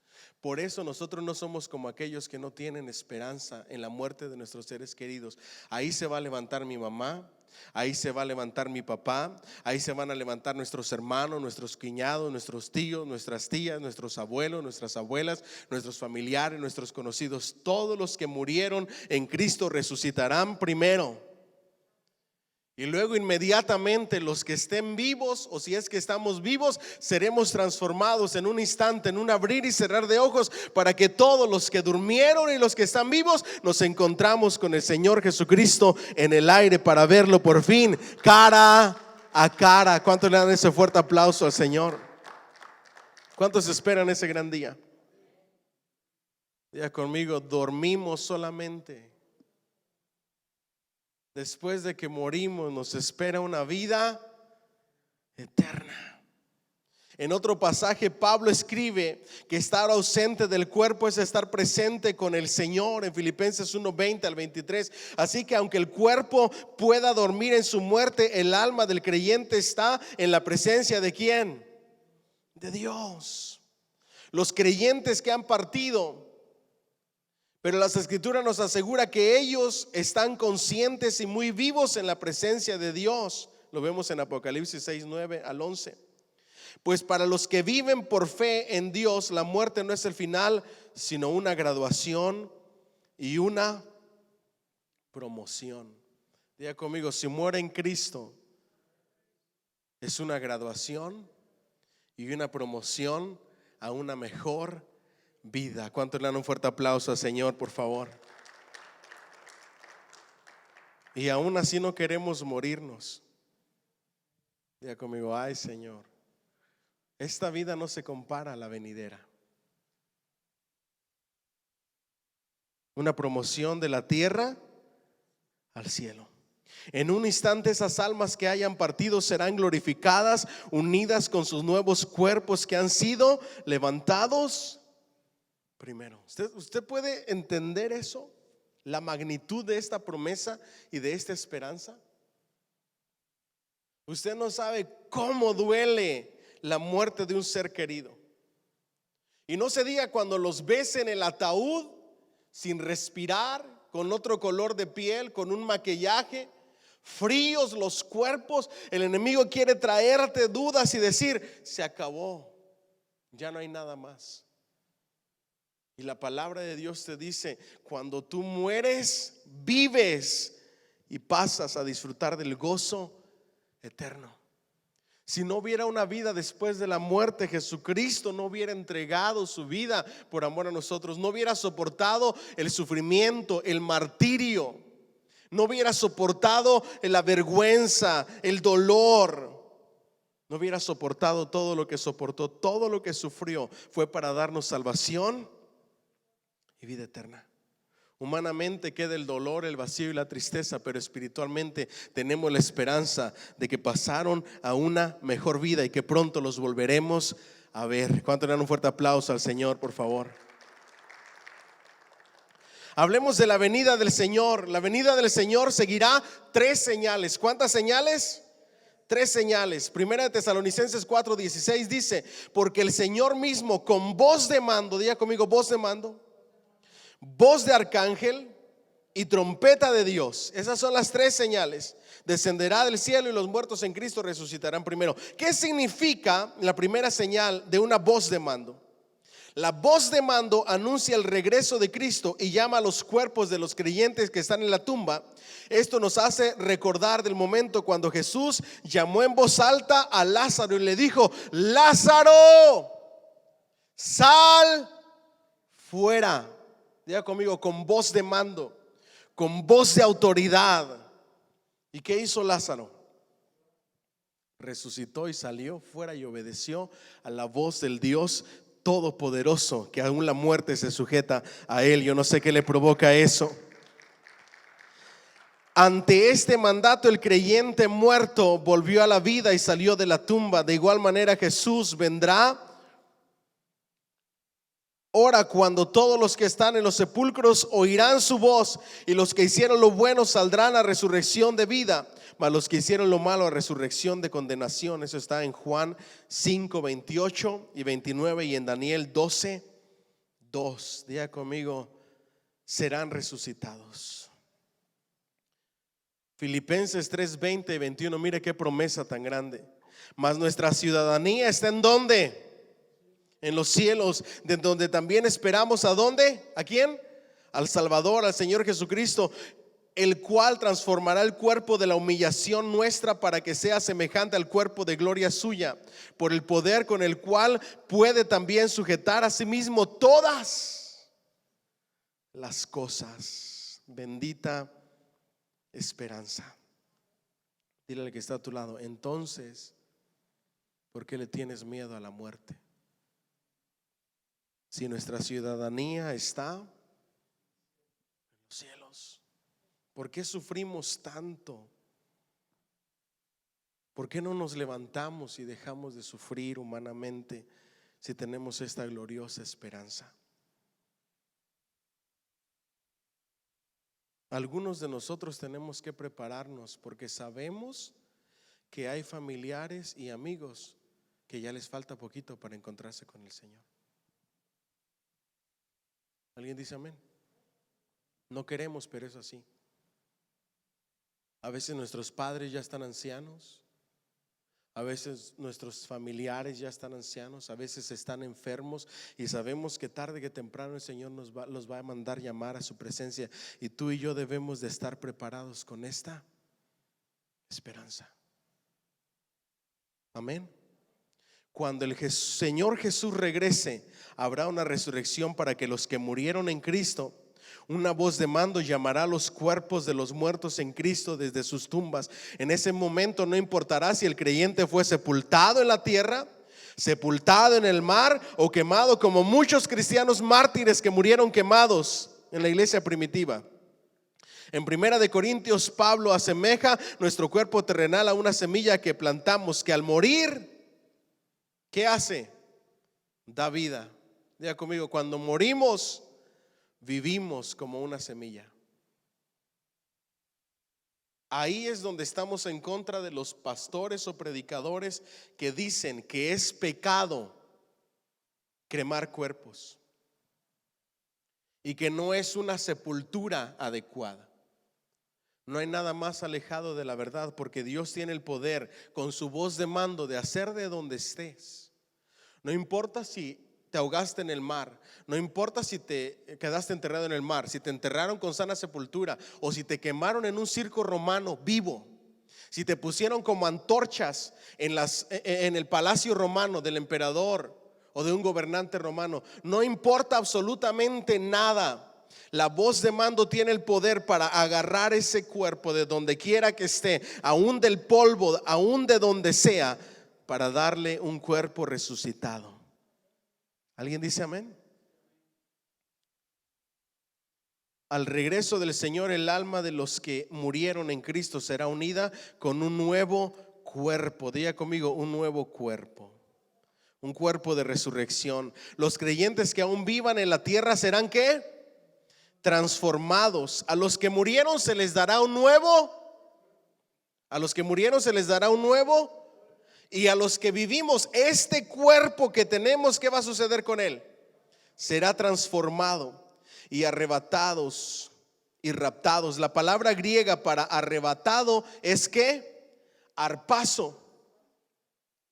Por eso nosotros no somos como aquellos que no tienen esperanza en la muerte de nuestros seres queridos. Ahí se va a levantar mi mamá, ahí se va a levantar mi papá, ahí se van a levantar nuestros hermanos, nuestros cuñados, nuestros tíos, nuestras tías, nuestros abuelos, nuestras abuelas, nuestros familiares, nuestros conocidos. Todos los que murieron en Cristo resucitarán primero. Y luego inmediatamente los que estén vivos, o si es que estamos vivos, seremos transformados en un instante, en un abrir y cerrar de ojos, para que todos los que durmieron y los que están vivos nos encontramos con el Señor Jesucristo en el aire para verlo por fin cara a cara. ¿Cuántos le dan ese fuerte aplauso al Señor? ¿Cuántos esperan ese gran día? Diga conmigo: dormimos solamente. Después de que morimos nos espera una vida eterna. En otro pasaje Pablo escribe que estar ausente del cuerpo es estar presente con el Señor, en Filipenses 1:20 al 23. Así que aunque el cuerpo pueda dormir en su muerte, el alma del creyente está en la presencia ¿de quién? De Dios. Los creyentes que han partido, pero las Escrituras nos asegura que ellos están conscientes y muy vivos en la presencia de Dios. Lo vemos en Apocalipsis 6:9 al 11. Pues para los que viven por fe en Dios, la muerte no es el final, sino una graduación y una promoción. Diga conmigo: si muere en Cristo, es una graduación y una promoción a una mejor vida. ¿Cuántos le dan un fuerte aplauso al Señor, por favor? Y aún así no queremos morirnos. Diga conmigo: ay Señor, esta vida no se compara a la venidera. Una promoción de la tierra al cielo. En un instante esas almas que hayan partido serán glorificadas, unidas con sus nuevos cuerpos que han sido levantados primero. ¿Usted puede entender eso? La magnitud de esta promesa y de esta esperanza. Usted no sabe cómo duele la muerte de un ser querido. Y no se diga cuando los ves en el ataúd sin respirar, con otro color de piel, con un maquillaje, fríos los cuerpos. El enemigo quiere traerte dudas y decir: se acabó, ya no hay nada más. Y la palabra de Dios te dice: cuando tú mueres, vives y pasas a disfrutar del gozo eterno. Si no hubiera una vida después de la muerte, Jesucristo no hubiera entregado su vida por amor a nosotros, no hubiera soportado el sufrimiento, el martirio, no hubiera soportado la vergüenza, el dolor, no hubiera soportado todo lo que soportó. Todo lo que sufrió fue para darnos salvación y vida eterna. Humanamente queda el dolor, el vacío y la tristeza, pero espiritualmente tenemos la esperanza de que pasaron a una mejor vida y que pronto los volveremos a ver. ¿Cuánto le dan un fuerte aplauso al Señor, por favor? Hablemos de la venida del Señor. La venida del Señor seguirá 3 señales. ¿Cuántas señales? 3 señales. Primera de Tesalonicenses 4:16 dice: porque el Señor mismo con voz de mando, diga conmigo, voz de mando, voz de arcángel y trompeta de Dios. Esas son las 3 señales. Descenderá del cielo y los muertos en Cristo resucitarán primero. ¿Qué significa la primera señal de una voz de mando? La voz de mando anuncia el regreso de Cristo y llama a los cuerpos de los creyentes que están en la tumba. Esto nos hace recordar del momento cuando Jesús llamó en voz alta a Lázaro y le dijo: Lázaro, sal fuera. Diga conmigo, con voz de mando, con voz de autoridad. ¿Y qué hizo Lázaro? Resucitó y salió fuera y obedeció a la voz del Dios Todopoderoso, que aún la muerte se sujeta a él. Yo no sé qué le provoca eso. Ante este mandato, el creyente muerto volvió a la vida y salió de la tumba. De igual manera, Jesús vendrá. Ahora, cuando todos los que están en los sepulcros oirán su voz, y los que hicieron lo bueno saldrán a resurrección de vida, mas los que hicieron lo malo a resurrección de condenación. Eso está en Juan 5:28 y 29 y en Daniel 12:2. Diga conmigo, serán resucitados. Filipenses 3:20 y 21. Mire qué promesa tan grande. Mas nuestra ciudadanía está ¿en dónde? En los cielos, de donde también esperamos ¿a dónde? ¿A quién? Al Salvador, al Señor Jesucristo, el cual transformará el cuerpo de la humillación nuestra para que sea semejante al cuerpo de gloria suya, por el poder con el cual puede también sujetar a sí mismo todas las cosas. Bendita esperanza. Dile al que está a tu lado: entonces, ¿por qué le tienes miedo a la muerte? Si nuestra ciudadanía está en los cielos, ¿por qué sufrimos tanto? ¿Por qué no nos levantamos y dejamos de sufrir humanamente si tenemos esta gloriosa esperanza? Algunos de nosotros tenemos que prepararnos porque sabemos que hay familiares y amigos que ya les falta poquito para encontrarse con el Señor. ¿Alguien dice amén? No queremos, pero es así. A veces nuestros padres ya están ancianos, a veces nuestros familiares ya están ancianos, a veces están enfermos, y sabemos que tarde que temprano el Señor los va a mandar llamar a su presencia, y tú y yo debemos de estar preparados con esta esperanza. Amén. Cuando el Señor Jesús regrese, habrá una resurrección para que los que murieron en Cristo, una voz de mando llamará a los cuerpos de los muertos en Cristo desde sus tumbas. En ese momento no importará si el creyente fue sepultado en la tierra, sepultado en el mar o quemado, como muchos cristianos mártires que murieron quemados en la iglesia primitiva. En 1 Corintios, Pablo asemeja nuestro cuerpo terrenal a una semilla que plantamos, que al morir, ¿qué hace? Da vida. Diga conmigo, cuando morimos, vivimos como una semilla. Ahí es donde estamos en contra de los pastores o predicadores que dicen que es pecado cremar cuerpos y que no es una sepultura adecuada. No hay nada más alejado de la verdad, porque Dios tiene el poder con su voz de mando de hacer de donde estés. No importa si te ahogaste en el mar, no importa si te quedaste enterrado en el mar, si te enterraron con sana sepultura o si te quemaron en un circo romano vivo, si te pusieron como antorchas en el palacio romano del emperador o de un gobernante romano. No importa absolutamente nada. La voz de mando tiene el poder para agarrar ese cuerpo de donde quiera que esté, aún del polvo, aún de donde sea, para darle un cuerpo resucitado. ¿Alguien dice amén? Al regreso del Señor, el alma de los que murieron en Cristo será unida con un nuevo cuerpo. Diga conmigo, un nuevo cuerpo. Un cuerpo de resurrección. Los creyentes que aún vivan en la tierra serán ¿qué? Transformados. A los que murieron se les dará un nuevo. A los que murieron se les dará un nuevo. Y a los que vivimos, este cuerpo que tenemos, ¿qué va a suceder con él? Será transformado y arrebatados y raptados. La palabra griega para arrebatado es ¿qué? Harpazo.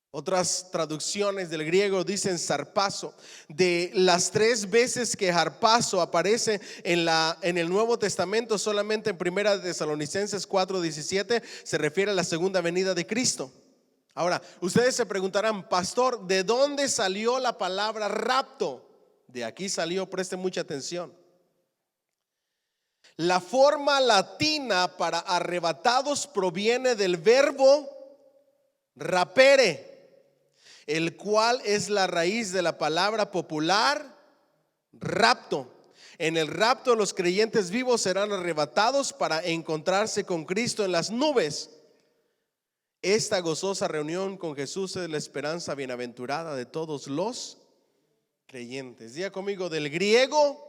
Otras traducciones del griego dicen zarpazo. De las 3 veces que harpazo aparece en el Nuevo Testamento, solamente en 1 Tesalonicenses 4:17 se refiere a la segunda venida de Cristo. Ahora, ustedes se preguntarán, pastor, ¿de dónde salió la palabra rapto? De aquí salió, preste mucha atención. La forma latina para arrebatados proviene del verbo rapere, el cual es la raíz de la palabra popular rapto. En el rapto los creyentes vivos serán arrebatados para encontrarse con Cristo en las nubes. Esta gozosa reunión con Jesús es la esperanza bienaventurada de todos los creyentes. Diga conmigo, del griego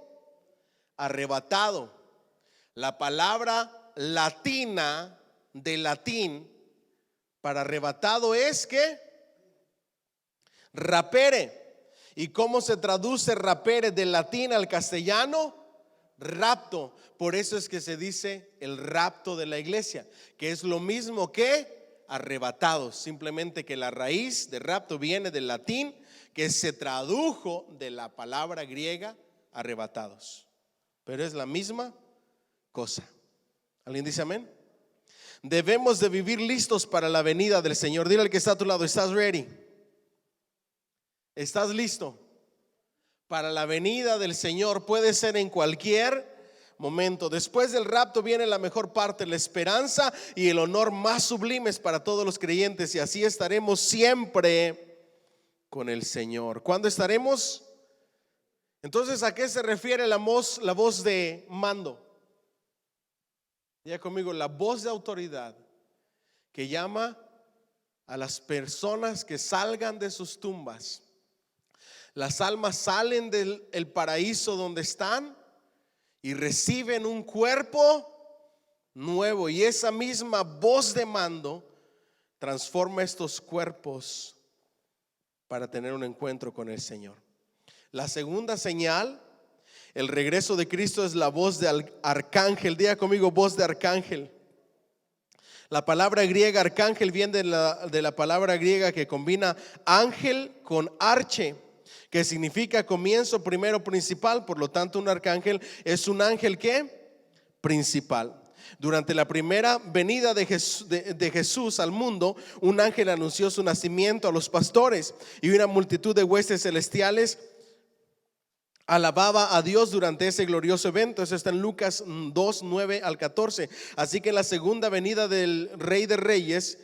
arrebatado. La palabra latina de latín para arrebatado es ¿qué? Rapere. ¿Y cómo se traduce rapere del latín al castellano? Rapto. Por eso es que se dice el rapto de la iglesia, que es lo mismo que arrebatados, simplemente que la raíz de rapto viene del latín, que se tradujo de la palabra griega arrebatados, pero es la misma cosa. ¿Alguien dice amén? Debemos de vivir listos para la venida del Señor. Dile al que está a tu lado, ¿estás ready? ¿Estás listo para la venida del Señor? Puede ser en cualquier momento. Después del rapto viene la mejor parte, la esperanza y el honor más sublimes para todos los creyentes, y así estaremos siempre con el Señor. ¿Cuándo estaremos? Entonces, ¿a qué se refiere la voz de mando? Diga conmigo, la voz de autoridad que llama a las personas que salgan de sus tumbas. Las almas salen del paraíso donde están y reciben un cuerpo nuevo, y esa misma voz de mando transforma estos cuerpos para tener un encuentro con el Señor. La segunda señal, el regreso de Cristo, es la voz de arcángel. Diga conmigo, voz de arcángel. La palabra griega arcángel viene de la palabra griega que combina ángel con arche, que significa comienzo, primero, principal. Por lo tanto, un arcángel es un ángel ¿qué? Principal. Durante la primera venida de Jesús al mundo, un ángel anunció su nacimiento a los pastores, y una multitud de huestes celestiales alababa a Dios durante ese glorioso evento. Eso está en Lucas 2, 9 al 14. Así que en la segunda venida del Rey de Reyes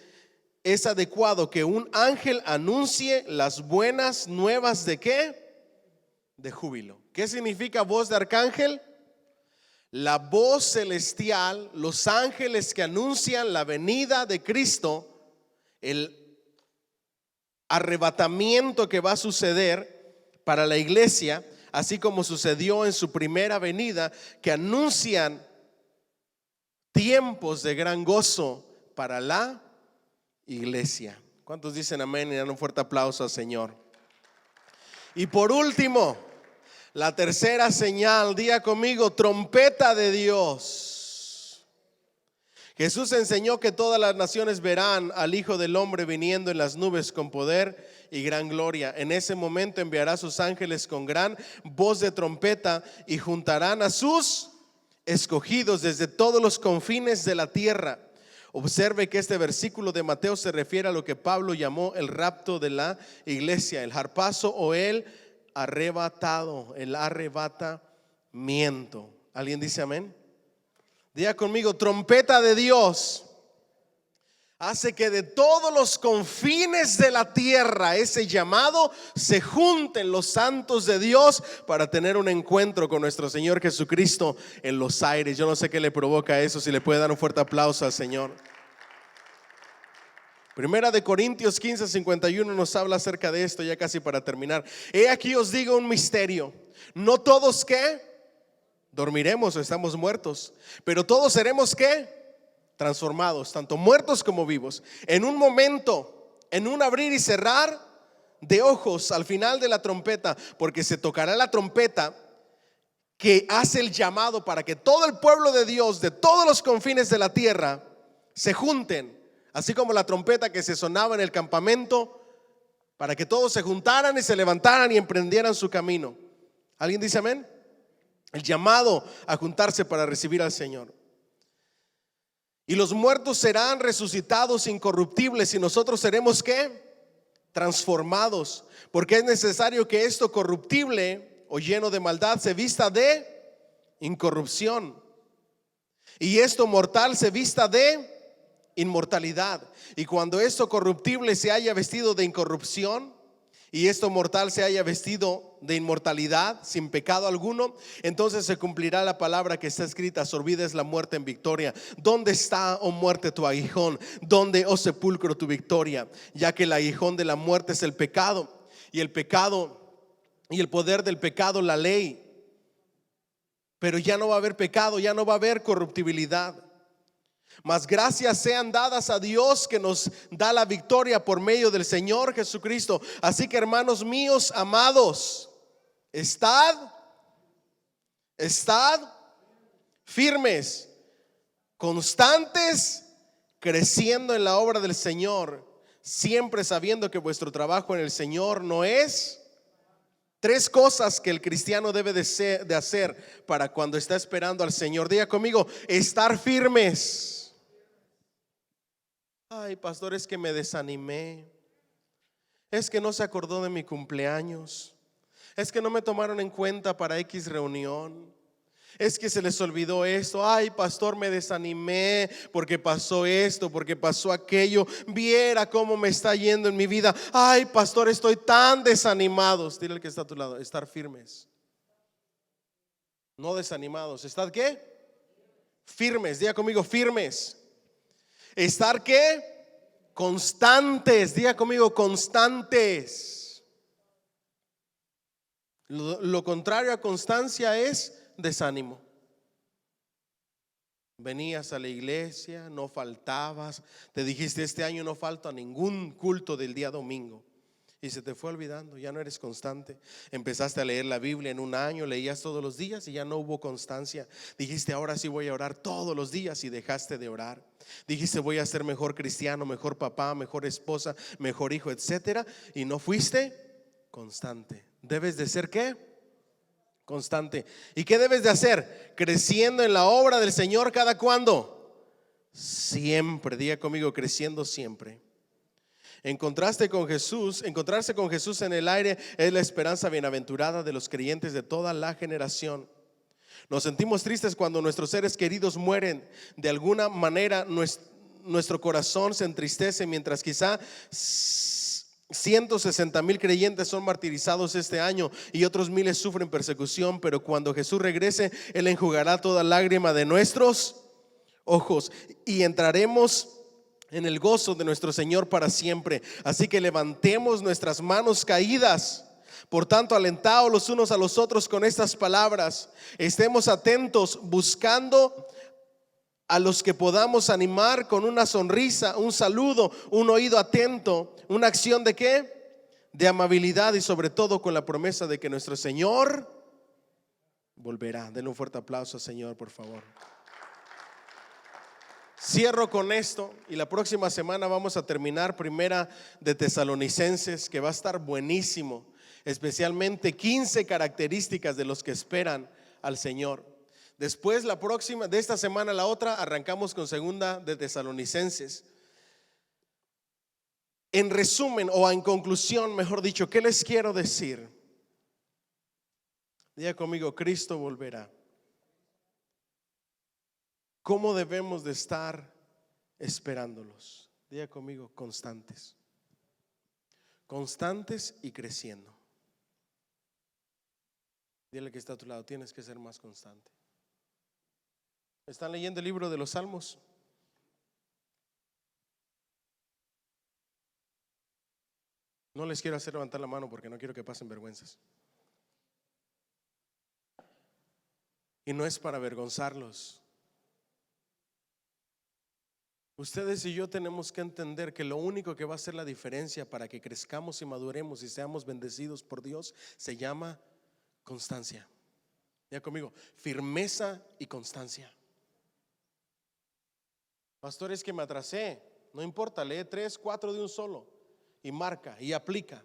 es adecuado que un ángel anuncie las buenas nuevas de ¿qué? De júbilo. ¿Qué significa voz de arcángel? La voz celestial, los ángeles que anuncian la venida de Cristo, el arrebatamiento que va a suceder para la iglesia, así como sucedió en su primera venida, que anuncian tiempos de gran gozo para la iglesia. ¿Cuántos dicen amén y dan un fuerte aplauso al Señor? Y por último, la tercera señal, diga conmigo, trompeta de Dios. Jesús enseñó que todas las naciones verán al Hijo del Hombre viniendo en las nubes con poder y gran gloria. En ese momento enviará sus ángeles con gran voz de trompeta y juntarán a sus escogidos desde todos los confines de la tierra. Observe que este versículo de Mateo se refiere a lo que Pablo llamó el rapto de la iglesia, el harpazo o el arrebatado, el arrebatamiento. ¿Alguien dice amén? Diga conmigo, trompeta de Dios hace que de todos los confines de la tierra, ese llamado, se junten los santos de Dios para tener un encuentro con nuestro Señor Jesucristo en los aires. Yo no sé qué le provoca eso, si le puede dar un fuerte aplauso al Señor. Primera de Corintios 15:51 nos habla acerca de esto, ya casi para terminar. He aquí os digo un misterio. No todos ¿qué? Dormiremos o estamos muertos, pero todos seremos ¿qué? Transformados, tanto muertos como vivos. En un momento, en un abrir y cerrar de ojos, al final de la trompeta, porque se tocará la trompeta que hace el llamado para que todo el pueblo de Dios, de todos los confines de la tierra, se junten, así como la trompeta que se sonaba en el campamento, para que todos se juntaran y se levantaran y emprendieran su camino. ¿Alguien dice amén? El llamado a juntarse para recibir al Señor. Y los muertos serán resucitados incorruptibles, y nosotros seremos ¿qué? Transformados, porque es necesario que esto corruptible o lleno de maldad se vista de incorrupción, y esto mortal se vista de inmortalidad. Y cuando esto corruptible se haya vestido de incorrupción y esto mortal se haya vestido de inmortalidad sin pecado alguno, entonces se cumplirá la palabra que está escrita: sorbida es la muerte en victoria. ¿Dónde está, oh muerte, tu aguijón? ¿Dónde, oh sepulcro, tu victoria? Ya que el aguijón de la muerte es el pecado, y el poder del pecado la ley. Pero ya no va a haber pecado, ya no va a haber corruptibilidad. Mas gracias sean dadas a Dios, que nos da la victoria por medio del Señor Jesucristo. Así que, hermanos míos amados, estad firmes, constantes, creciendo en la obra del Señor, siempre sabiendo que vuestro trabajo en el Señor no es. Tres cosas que el cristiano debe de hacer para cuando está esperando al Señor. Diga conmigo: estar firmes. Ay, pastor, es que me desanimé. Es que no se acordó de mi cumpleaños. Es que no me tomaron en cuenta para X reunión. Es que se les olvidó esto. Ay, pastor, me desanimé porque pasó esto, porque pasó aquello. Viera cómo me está yendo en mi vida. Ay, pastor, estoy tan desanimado. Dile al que está a tu lado: estar firmes. No desanimados. ¿Estad qué? Firmes. Diga conmigo: firmes. ¿Estar qué? Constantes. Diga conmigo: constantes. Lo contrario a constancia es desánimo. Venías a la iglesia, no faltabas, te dijiste: este año no falto a ningún culto del día domingo, y se te fue olvidando, ya no eres constante. Empezaste a leer la Biblia en un año, leías todos los días y ya no hubo constancia. Dijiste: ahora sí voy a orar todos los días, y dejaste de orar. Dijiste: voy a ser mejor cristiano, mejor papá, mejor esposa, mejor hijo, etcétera, y no fuiste constante. Debes de ser ¿qué? Constante. ¿Y qué debes de hacer? Creciendo en la obra del Señor. ¿Cada cuándo? Siempre. Diga conmigo: creciendo siempre. Encontrarse con Jesús en el aire es la esperanza bienaventurada de los creyentes de toda la generación. Nos sentimos tristes cuando nuestros seres queridos mueren. De alguna manera nuestro corazón se entristece, mientras quizá 160,000 creyentes son martirizados este año y otros miles sufren persecución. Pero cuando Jesús regrese, Él enjugará toda lágrima de nuestros ojos y entraremos en el gozo de nuestro Señor para siempre. Así que levantemos nuestras manos caídas. Por tanto, alentaos los unos a los otros con estas palabras. Estemos atentos, buscando a los que podamos animar con una sonrisa, un saludo, un oído atento, una acción de ¿qué? De amabilidad, y sobre todo con la promesa de que nuestro Señor volverá. Denle un fuerte aplauso al Señor, por favor. Cierro con esto, y la próxima semana vamos a terminar Primera de Tesalonicenses, que va a estar buenísimo, especialmente 15 características de los que esperan al Señor. Después, la próxima, de esta semana la otra, arrancamos con Segunda de Tesalonicenses. En resumen, o en conclusión, mejor dicho, ¿qué les quiero decir? Diga conmigo: Cristo volverá. ¿Cómo debemos de estar esperándolos? Diga conmigo: constantes. Constantes y creciendo. Dile que está a tu lado: tienes que ser más constante. ¿Están leyendo el libro de los Salmos? No les quiero hacer levantar la mano porque no quiero que pasen vergüenzas. Y no es para avergonzarlos. Ustedes y yo tenemos que entender que lo único que va a hacer la diferencia para que crezcamos y maduremos y seamos bendecidos por Dios se llama constancia. Ya conmigo, firmeza y constancia. Pastor, es que me atrasé. No importa, lee 3, 4 de un solo y marca y aplica.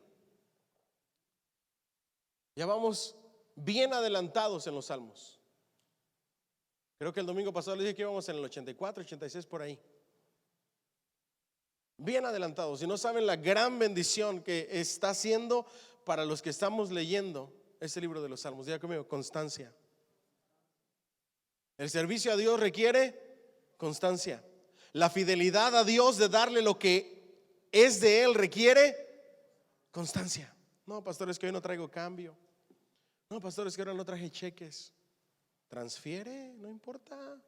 Ya vamos bien adelantados en los salmos. Creo que el domingo pasado les dije que íbamos en el 84, 86 por ahí. Bien adelantados. Y no saben la gran bendición que está haciendo para los que estamos leyendo este libro de los salmos. Diga conmigo, constancia. El servicio a Dios requiere constancia. La fidelidad a Dios de darle lo que es de Él requiere constancia. No, pastor, es que hoy no traigo cambio. No, pastor, es que ahora no traje cheques. Transfiere, no importa.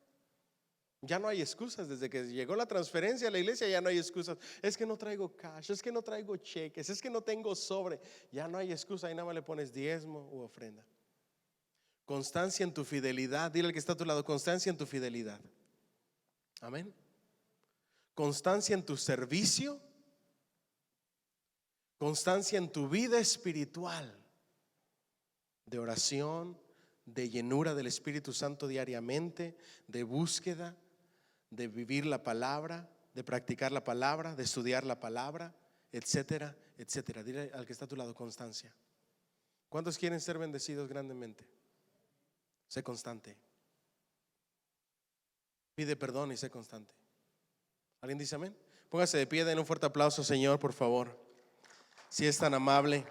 Ya no hay excusas. Desde que llegó la transferencia a la iglesia ya no hay excusas. Es que no traigo cash, es que no traigo cheques, es que no tengo sobre. Ya no hay excusa, ahí nada más le pones diezmo u ofrenda. Constancia en tu fidelidad. Dile al que está a tu lado, constancia en tu fidelidad. Amén. Constancia en tu servicio. Constancia en tu vida espiritual, de oración, de llenura del Espíritu Santo diariamente, de búsqueda, de vivir la palabra, de practicar la palabra, de estudiar la palabra, etcétera, etcétera. Dile al que está a tu lado, constancia. ¿Cuántos quieren ser bendecidos grandemente? Sé constante. Pide perdón y sé constante. ¿Alguien dice amén? Póngase de pie, den un fuerte aplauso, Señor, por favor. Si es tan amable.